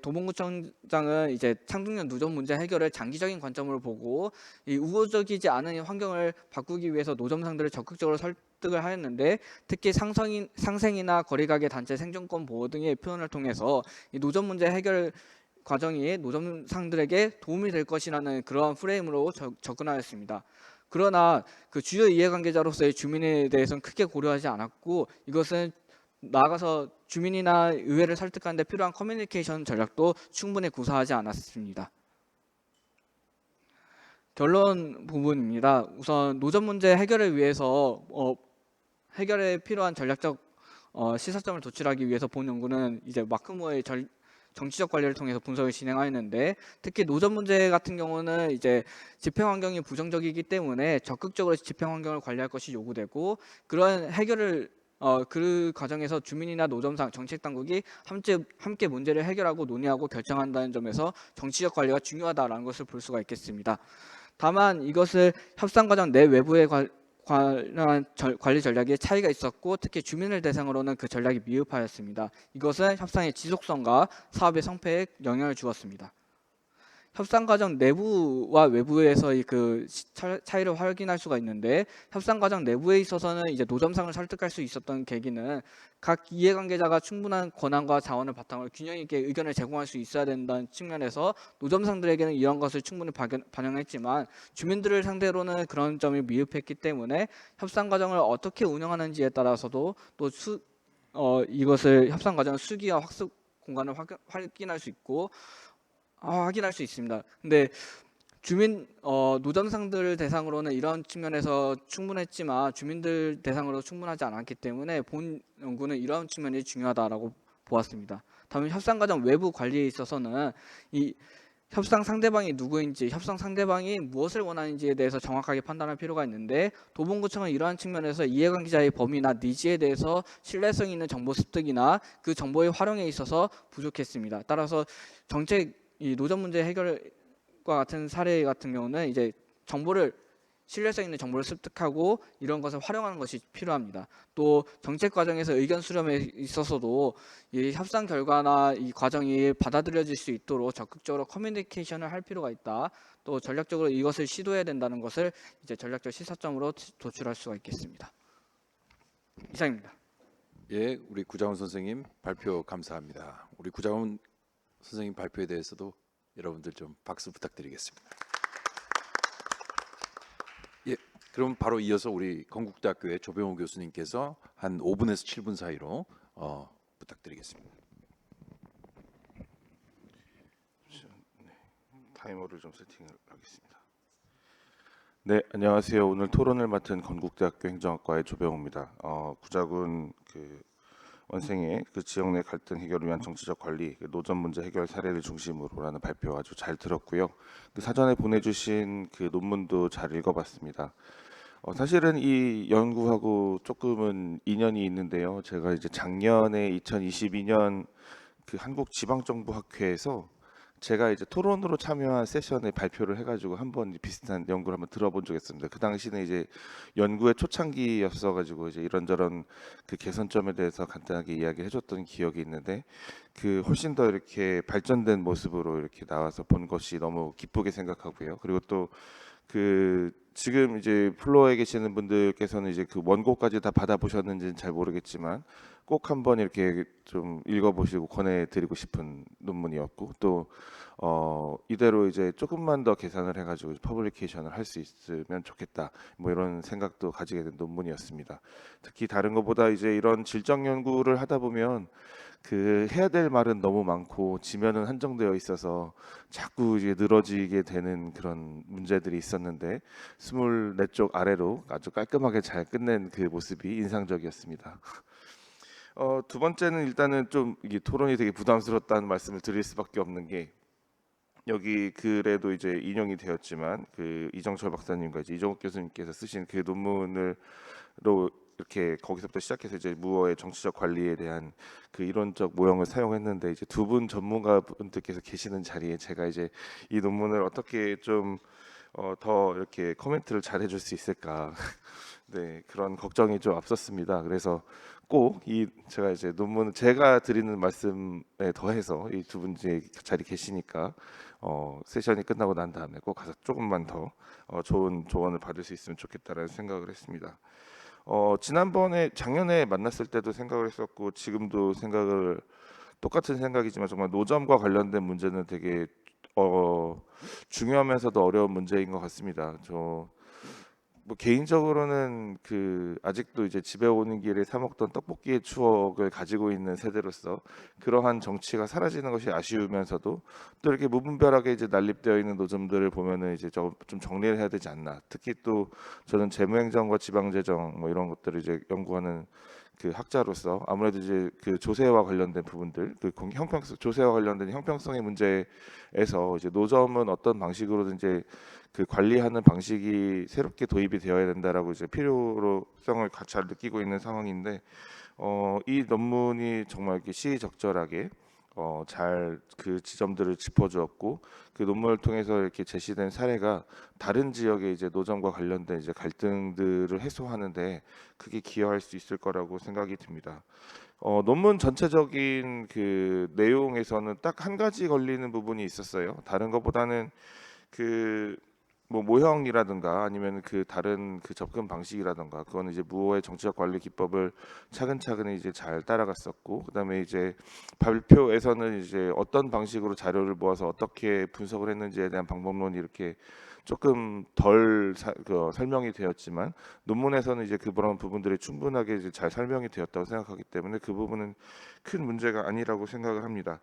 도봉구청장은 이제 상동역 노점 문제 해결을 장기적인 관점으로 보고 이 우호적이지 않은 환경을 바꾸기 위해서 노점상들을 적극적으로 설득을 하였는데 특히 상생이나 거리가게 단체 생존권 보호 등의 표현을 통해서 이 노점 문제 해결 과정이 노점상들에게 도움이 될 것이라는 그러한 프레임으로 접근하였습니다. 그러나 그 주요 이해관계자로서의 주민에 대해서는 크게 고려하지 않았고 이것은 나아가서 주민이나 의회를 설득하는 데 필요한 커뮤니케이션 전략도 충분히 구사하지 않았습니다. 결론 부분입니다. 우선 노점 문제 해결을 위해서 해결에 필요한 전략적 시사점을 도출하기 위해서 본 연구는 이제 마크모의 정치적 관리를 통해서 분석을 진행하였는데 특히 노점 문제 같은 경우는 이제 집행 환경이 부정적이기 때문에 적극적으로 집행 환경을 관리할 것이 요구되고 그러한 해결을 그 과정에서 주민이나 노점상, 정책 당국이 함께 문제를 해결하고 논의하고 결정한다는 점에서 정치적 관리가 중요하다라는 것을 볼 수가 있겠습니다. 다만 이것을 협상 과정 내 외부에 관한 관리 전략에 차이가 있었고 특히 주민을 대상으로는 그 전략이 미흡하였습니다. 이것은 협상의 지속성과 사업의 성패에 영향을 주었습니다. 협상 과정 내부와 외부에서의 그 차이를 확인할 수가 있는데 협상 과정 내부에 있어서는 이제 노점상을 설득할 수 있었던 계기는 각 이해관계자가 충분한 권한과 자원을 바탕으로 균형 있게 의견을 제공할 수 있어야 된다는 측면에서 노점상들에게는 이런 것을 충분히 반영했지만 주민들을 상대로는 그런 점이 미흡했기 때문에 협상 과정을 어떻게 운영하는지에 따라서도 또 이것을 협상 과정의 수기와 학습 공간을 확인할 수 있고 확인할 수 있습니다. 근데 노점상들 대상으로는 이런 측면에서 충분했지만 주민들 대상으로 충분하지 않았기 때문에 본 연구는 이런 측면이 중요하다라고 보았습니다. 다음 협상 과정 외부 관리에 있어서는 이 협상 상대방이 누구인지, 협상 상대방이 무엇을 원하는지에 대해서 정확하게 판단할 필요가 있는데 도봉구청은 이러한 측면에서 이해관계자의 범위나 니즈에 대해서 신뢰성 있는 정보 습득이나 그 정보의 활용에 있어서 부족했습니다. 따라서 이 노점 문제 해결과 같은 사례 같은 경우는 이제 신뢰성 있는 정보를 습득하고 이런 것을 활용하는 것이 필요합니다. 또 정책 과정에서 의견 수렴에 있어서도 이 협상 결과나 이 과정이 받아들여질 수 있도록 적극적으로 커뮤니케이션을 할 필요가 있다. 또 전략적으로 이것을 시도해야 된다는 것을 이제 전략적 시사점으로 도출할 수가 있겠습니다. 이상입니다. 예, 우리 구자훈 선생님 발표 감사합니다. 우리 구자훈 선생님 발표에 대해서도 여러분들 좀 박수 부탁드리겠습니다. 예, 그럼 바로 이어서 우리 건국대학교의 조병호 교수님께서 한 5분에서 7분 사이로 부탁드리겠습니다. 타이머를 좀 세팅을 하겠습니다. 네, 안녕하세요. 오늘 토론을 맡은 건국대학교 행정학과의 조병호입니다. 구자군 원생의 지역 내 갈등 해결을 위한 정치적 관리, 노점 문제 해결 사례를 중심으로라는 발표 아주 잘 들었고요. 사전에 보내주신 논문도 잘 읽어봤습니다. 사실은 이 연구하고 조금은 인연이 있는데요. 제가 이제 작년에 2022년 한국지방정부학회에서 제가 이제 토론으로 참여한 세션에 발표를 해가지고 한번 비슷한 연구를 한번 들어본 적이 있습니다. 그 당시는 이제 연구의 초창기였어가지고 이제 이런저런 개선점에 대해서 간단하게 이야기를 해줬던 기억이 있는데 훨씬 더 이렇게 발전된 모습으로 이렇게 나와서 본 것이 너무 기쁘게 생각하고요. 그리고 또 지금 이제 플로어에 계시는 분들께서는 이제 원고까지 다 받아보셨는지는 잘 모르겠지만 꼭 한번 이렇게 좀 읽어보시고 권해드리고 싶은 논문이었고 또 이대로 이제 조금만 더 계산을 해가지고 퍼블리케이션을 할 수 있으면 좋겠다 뭐 이런 생각도 가지게 된 논문이었습니다. 특히 다른 것보다 이제 이런 질적 연구를 하다 보면 해야 될 말은 너무 많고 지면은 한정되어 있어서 자꾸 이제 늘어지게 되는 그런 문제들이 있었는데 24쪽 아래로 아주 깔끔하게 잘 끝낸 그 모습이 인상적이었습니다. 두 번째는 일단은 좀 이게 토론이 되게 부담스럽다는 말씀을 드릴 수밖에 없는 게 여기 글에도 이제 인용이 되었지만 이정철 박사님과 이제 이종욱 교수님께서 쓰신 논문으로 이렇게 거기서부터 시작해서 이제 무어의 정치적 관리에 대한 이론적 모형을 사용했는데 이제 두 분 전문가분들께서 계시는 자리에 제가 이제 이 논문을 어떻게 좀 더 이렇게 코멘트를 잘 해줄 수 있을까 네 그런 걱정이 좀 앞섰습니다. 그래서 꼭 제가 이제 논문을 제가 드리는 말씀에 더해서 이 두 분 자리 계시니까 세션이 끝나고 난 다음에 꼭 가서 조금만 더 좋은 조언을 받을 수 있으면 좋겠다라는 생각을 했습니다. 작년에 만났을 때도 생각을 했었고 지금도 똑같은 생각이지만 정말 노점과 관련된 문제는 되게 중요하면서도 어려운 문제인 것 같습니다. 뭐 개인적으로는 아직도 이제 집에 오는 길에 사 먹던 떡볶이의 추억을 가지고 있는 세대로서 그러한 정치가 사라지는 것이 아쉬우면서도 또 이렇게 무분별하게 이제 난립되어 있는 노점들을 보면은 이제 좀 정리를 해야 되지 않나. 특히 또 저는 재무행정과 지방재정 뭐 이런 것들을 이제 연구하는 그 학자로서 아무래도 이제 그 조세와 관련된 부분들, 그 조세와 관련된 형평성의 문제에서 이제 노점은 어떤 방식으로든 이제 그 관리하는 방식이 새롭게 도입이 되어야 된다라고 이제 필요성을 잘 느끼고 있는 상황인데, 이 논문이 정말 이렇게 시의적절하게 잘 그 지점들을 짚어주었고, 그 논문을 통해서 이렇게 제시된 사례가 다른 지역의 이제 노점과 관련된 이제 갈등들을 해소하는데 크게 기여할 수 있을 거라고 생각이 듭니다. 논문 전체적인 그 내용에서는 딱 한 가지 걸리는 부분이 있었어요. 다른 것보다는 그 뭐 모형이라든가 아니면 그 다른 그 접근 방식이라든가, 그거는 이제 무어의 정치적 관리 기법을 차근차근 이제 잘 따라갔었고, 그다음에 이제 발표에서는 이제 어떤 방식으로 자료를 모아서 어떻게 분석을 했는지에 대한 방법론이 이렇게 조금 덜 설명이 되었지만, 논문에서는 이제 그런 부분들이 충분하게 이제 잘 설명이 되었다고 생각하기 때문에 그 부분은 큰 문제가 아니라고 생각을 합니다.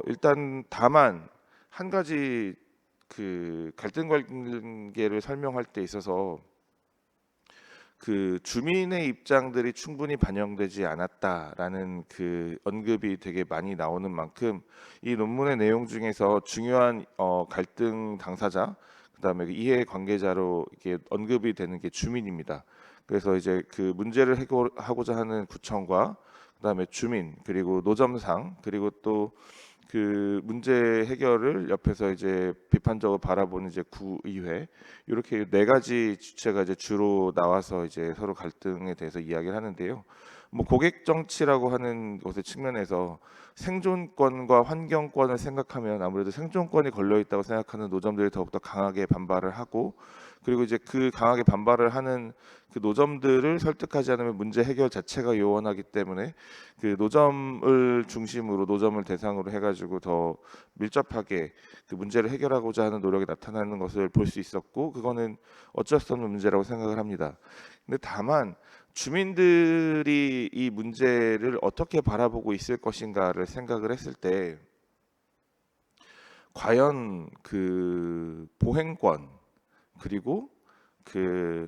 일단 다만 한 가지 그 갈등 관계를 설명할 때 있어서 그 주민의 입장들이 충분히 반영되지 않았다라는 그 언급이 되게 많이 나오는 만큼, 이 논문의 내용 중에서 중요한 갈등 당사자, 그다음에 이해 관계자로 이렇게 언급이 되는 게 주민입니다. 그래서 이제 그 문제를 해결하고자 하는 구청과 그다음에 주민, 그리고 노점상, 그리고 또 그 문제 해결을 옆에서 이제 비판적으로 바라보는 이제 구의회, 이렇게 네 가지 주체가 이제 주로 나와서 이제 서로 갈등에 대해서 이야기를 하는데요. 뭐 고객 정치라고 하는 것의 측면에서 생존권과 환경권을 생각하면 아무래도 생존권이 걸려 있다고 생각하는 노점들이 더욱더 강하게 반발을 하고, 그리고 이제 그 강하게 반발을 하는 그 노점들을 설득하지 않으면 문제 해결 자체가 요원하기 때문에 그 노점을 중심으로, 노점을 대상으로 해가지고 더 밀접하게 그 문제를 해결하고자 하는 노력이 나타나는 것을 볼 수 있었고, 그거는 어쩔 수 없는 문제라고 생각을 합니다. 근데 다만 주민들이 이 문제를 어떻게 바라보고 있을 것인가를 생각을 했을 때, 과연 그 보행권, 그리고 그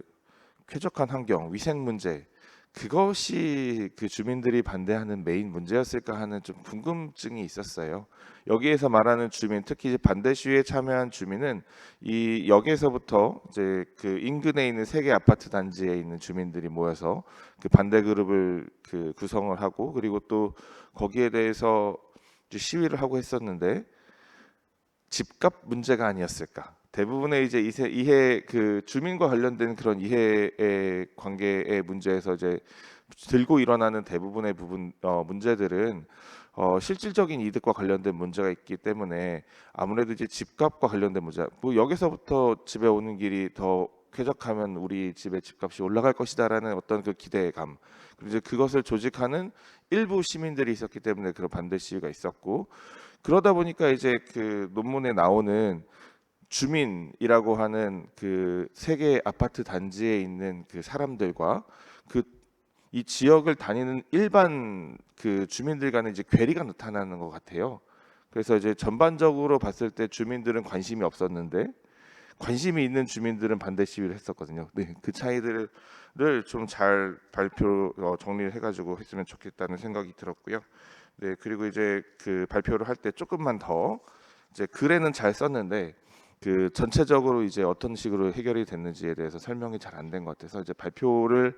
쾌적한 환경, 위생 문제, 그것이 그 주민들이 반대하는 메인 문제였을까 하는 좀 궁금증이 있었어요. 여기에서 말하는 주민, 특히 이제 반대 시위에 참여한 주민은 이 역에서부터 이제 그 인근에 있는 3개 아파트 단지에 있는 주민들이 모여서 그 반대 그룹을 그 구성을 하고, 그리고 또 거기에 대해서 이제 시위를 하고 했었는데, 집값 문제가 아니었을까? 대부분의 이제 이해 그 주민과 관련된 그런 이해의 관계의 문제에서 이제 들고 일어나는 대부분의 문제들은 실질적인 이득과 관련된 문제가 있기 때문에, 아무래도 이제 집값과 관련된 문제, 뭐 여기서부터 집에 오는 길이 더 쾌적하면 우리 집의 집값이 올라갈 것이다라는 어떤 그 기대감, 그리고 이제 그것을 조직하는 일부 시민들이 있었기 때문에 그런 반대 시위가 있었고, 그러다 보니까 이제 그 논문에 나오는 주민이라고 하는 그 3개 아파트 단지에 있는 그 사람들과 그 이 지역을 다니는 일반 그 주민들 간에 이제 괴리가 나타나는 것 같아요. 그래서 이제 전반적으로 봤을 때 주민들은 관심이 없었는데, 관심이 있는 주민들은 반대 시위를 했었거든요. 네, 그 차이들을 좀 잘 정리를 해가지고 했으면 좋겠다는 생각이 들었고요. 네, 그리고 이제 그 발표를 할 때 조금만 더 이제 글에는 잘 썼는데, 그 전체적으로 이제 어떤 식으로 해결이 됐는지에 대해서 설명이 잘 안 된 것 같아서, 이제 발표를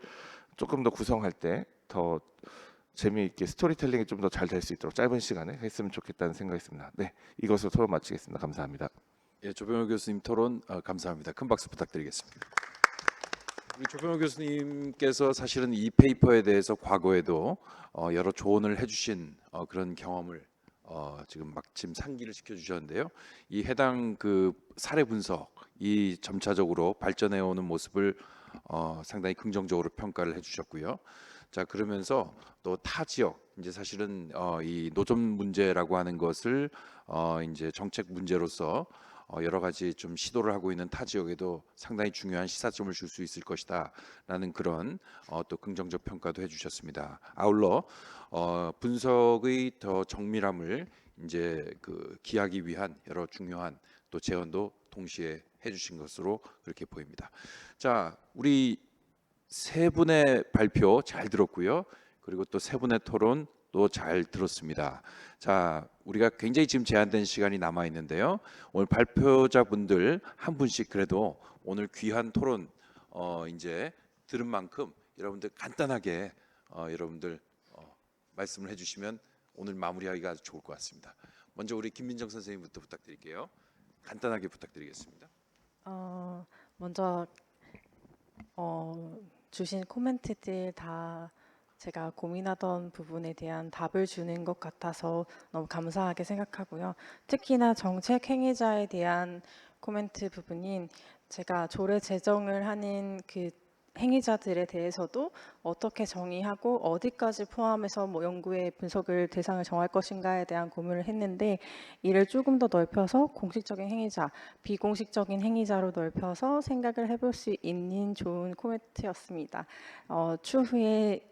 조금 더 구성할 때 더 재미있게 스토리텔링이 좀 더 잘 될 수 있도록 짧은 시간에 했으면 좋겠다는 생각이 있습니다. 네, 이것으로 토론 마치겠습니다. 감사합니다. 예, 조병호 교수님 토론 감사합니다. 큰 박수 부탁드리겠습니다. 우리 조병호 교수님께서 사실은 이 페이퍼에 대해서 과거에도 여러 조언을 해주신 그런 경험을 지금 마침 상기를 시켜주셨는데요. 이 해당 그 사례 분석이 점차적으로 발전해 오는 모습을 상당히 긍정적으로 평가를 해주셨고요. 자, 그러면서 또 타 지역, 이제 사실은 이 노점 문제라고 하는 것을 이제 정책 문제로서 여러 가지 좀 시도를 하고 있는 타 지역에도 상당히 중요한 시사점을 줄 수 있을 것이다라는 그런 또 긍정적 평가도 해주셨습니다. 아울러 분석의 더 정밀함을 이제 그 기하기 위한 여러 중요한 또 제언도 동시에 해주신 것으로 그렇게 보입니다. 자, 우리 세 분의 발표 잘 들었고요. 그리고 또 세 분의 토론 또 잘 들었습니다. 자, 우리가 굉장히 지금 제한된 시간이 남아 있는데요. 오늘 발표자분들 한 분씩 그래도 오늘 귀한 토론 이제 들은 만큼 여러분들 간단하게 여러분들 말씀을 해주시면 오늘 마무리하기가 아주 좋을 것 같습니다. 먼저 우리 김민정 선생님부터 부탁드릴게요. 간단하게 부탁드리겠습니다. 먼저 주신 코멘트들 다 제가 고민하던 부분에 대한 답을 주는 것 같아서 너무 감사하게 생각하고요. 특히나 정책 행위자에 대한 코멘트 부분인 제가 조례 제정을 하는 그 행위자들에 대해서도 어떻게 정의하고 어디까지 포함해서 뭐 연구의 분석을 대상을 정할 것인가에 대한 고민을 했는데 이를 조금 더 넓혀서 공식적인 행위자, 비공식적인 행위자로 넓혀서 생각을 해볼 수 있는 좋은 코멘트였습니다. 추후에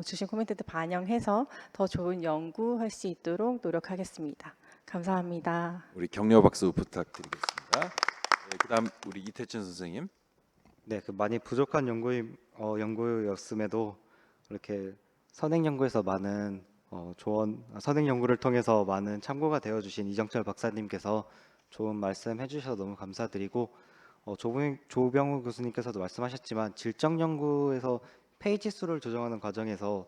주신 코멘트도 반영해서 더 좋은 연구할 수 있도록 노력하겠습니다. 감사합니다. 우리 격려 박수 부탁드리겠습니다. 네, 그다음 우리 이태천 선생님. 네, 그 많이 부족한 연구였음에도 이렇게 선행 연구에서 많은 선행 연구를 통해서 많은 참고가 되어 주신 이정철 박사님께서 좋은 말씀 해주셔서 너무 감사드리고 조병우 교수님께서도 말씀하셨지만 질적 연구에서 페이지 수를 조정하는 과정에서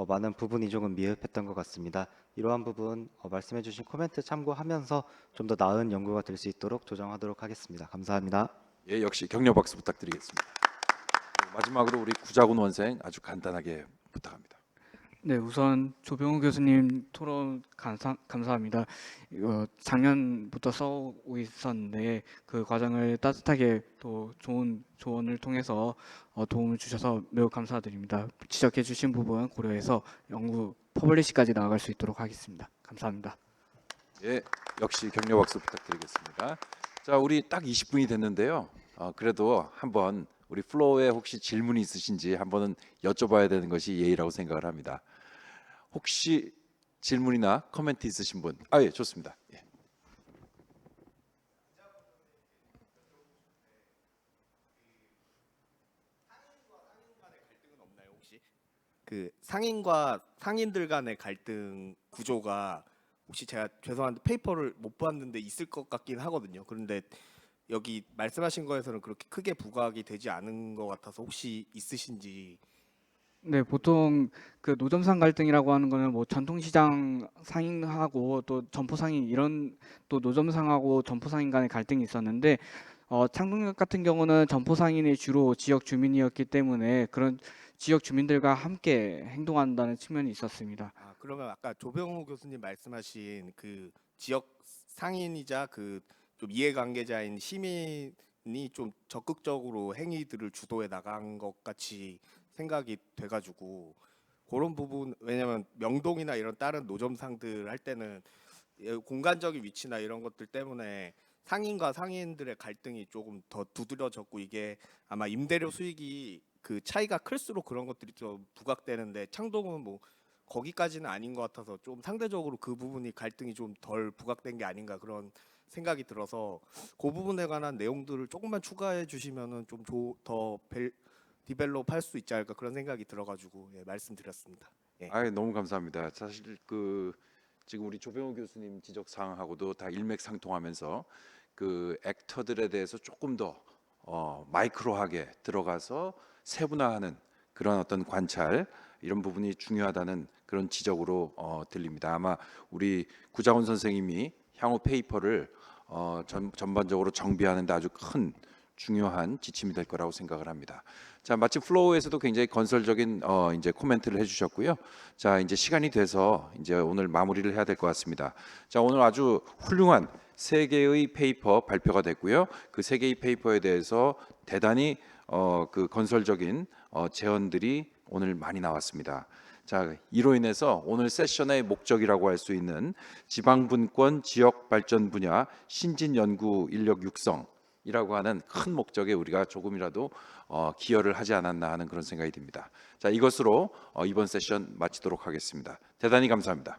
많은 부분이 조금 미흡했던 것 같습니다. 이러한 부분 말씀해 주신 코멘트 참고하면서 좀 더 나은 연구가 될 수 있도록 조정하도록 하겠습니다. 감사합니다. 예, 역시 격려 박수 부탁드리겠습니다. 마지막으로 우리 구자군 원생 아주 간단하게 부탁합니다. 네, 우선 조병우 교수님 토론 감사합니다. 작년부터 써오고 있었는데 그 과정을 따뜻하게 또 좋은 조언을 통해서 도움을 주셔서 매우 감사드립니다. 지적해 주신 부분 고려해서 연구 퍼블리시까지 나아갈 수 있도록 하겠습니다. 감사합니다. 예, 역시 격려 박수 부탁드리겠습니다. 자, 우리 딱 20분이 됐는데요. 그래도 한번 우리 플로어에 혹시 질문이 있으신지 한번은 여쭤봐야 되는 것이 예의라고 생각을 합니다. 혹시 질문이나 코멘트 있으신 분? 예, 좋습니다. 예. 그 상인과 상인들 간의 갈등 구조가 혹시 제가 죄송한데 페이퍼를 못 봤는데 있을 것 같긴 하거든요. 그런데 여기 말씀하신 거에서는 그렇게 크게 부각이 되지 않은 것 같아서 혹시 있으신지. 네, 보통 그 노점상 갈등이라고 하는 거는 뭐 전통시장 상인하고 또 점포 상인 이런 또 노점상하고 점포 상인 간의 갈등이 있었는데 창동역 같은 경우는 점포 상인이 주로 지역 주민이었기 때문에 그런 지역 주민들과 함께 행동한다는 측면이 있었습니다. 그러면 아까 조병우 교수님 말씀하신 그 지역 상인이자 그 좀 이해관계자인 시민이 좀 적극적으로 행위들을 주도해 나간 것 같이 생각이 돼가지고 그런 부분, 왜냐면 명동이나 이런 다른 노점상들 할 때는 공간적인 위치나 이런 것들 때문에 상인과 상인들의 갈등이 조금 더 두드러졌고 이게 아마 임대료 수익이 그 차이가 클수록 그런 것들이 좀 부각되는데 창동은 뭐 거기까지는 아닌 것 같아서 좀 상대적으로 그 부분이 갈등이 좀 덜 부각된 게 아닌가 그런 생각이 들어서 그 부분에 관한 내용들을 조금만 추가해 주시면은 좀 더 디벨롭 할 수 있지 않을까 그런 생각이 들어가지고 말씀드렸습니다. 예. 너무 감사합니다. 사실 그 지금 우리 조병호 교수님 지적 사항하고도 다 일맥상통하면서 그 액터들에 대해서 조금 더 마이크로하게 들어가서 세분화하는 그런 어떤 관찰 이런 부분이 중요하다는 그런 지적으로 들립니다. 아마 우리 구자원 선생님이 향후 페이퍼를 전반적으로 정비하는 데 아주 큰 중요한 지침이 될 거라고 생각을 합니다. 자, 마침 플로우에서도 굉장히 건설적인 이제 코멘트를 해주셨고요. 자, 이제 시간이 돼서 이제 오늘 마무리를 해야 될 것 같습니다. 자, 오늘 아주 훌륭한 세 개의 페이퍼 발표가 됐고요. 그 세 개의 페이퍼에 대해서 대단히 그 건설적인 제언들이 오늘 많이 나왔습니다. 자, 이로 인해서 오늘 세션의 목적이라고 할 수 있는 지방분권 지역 발전 분야 신진 연구 인력 육성이라고 하는 큰 목적에 우리가 조금이라도 기여를 하지 않았나 하는 그런 생각이 듭니다. 자, 이것으로 이번 세션 마치도록 하겠습니다. 대단히 감사합니다.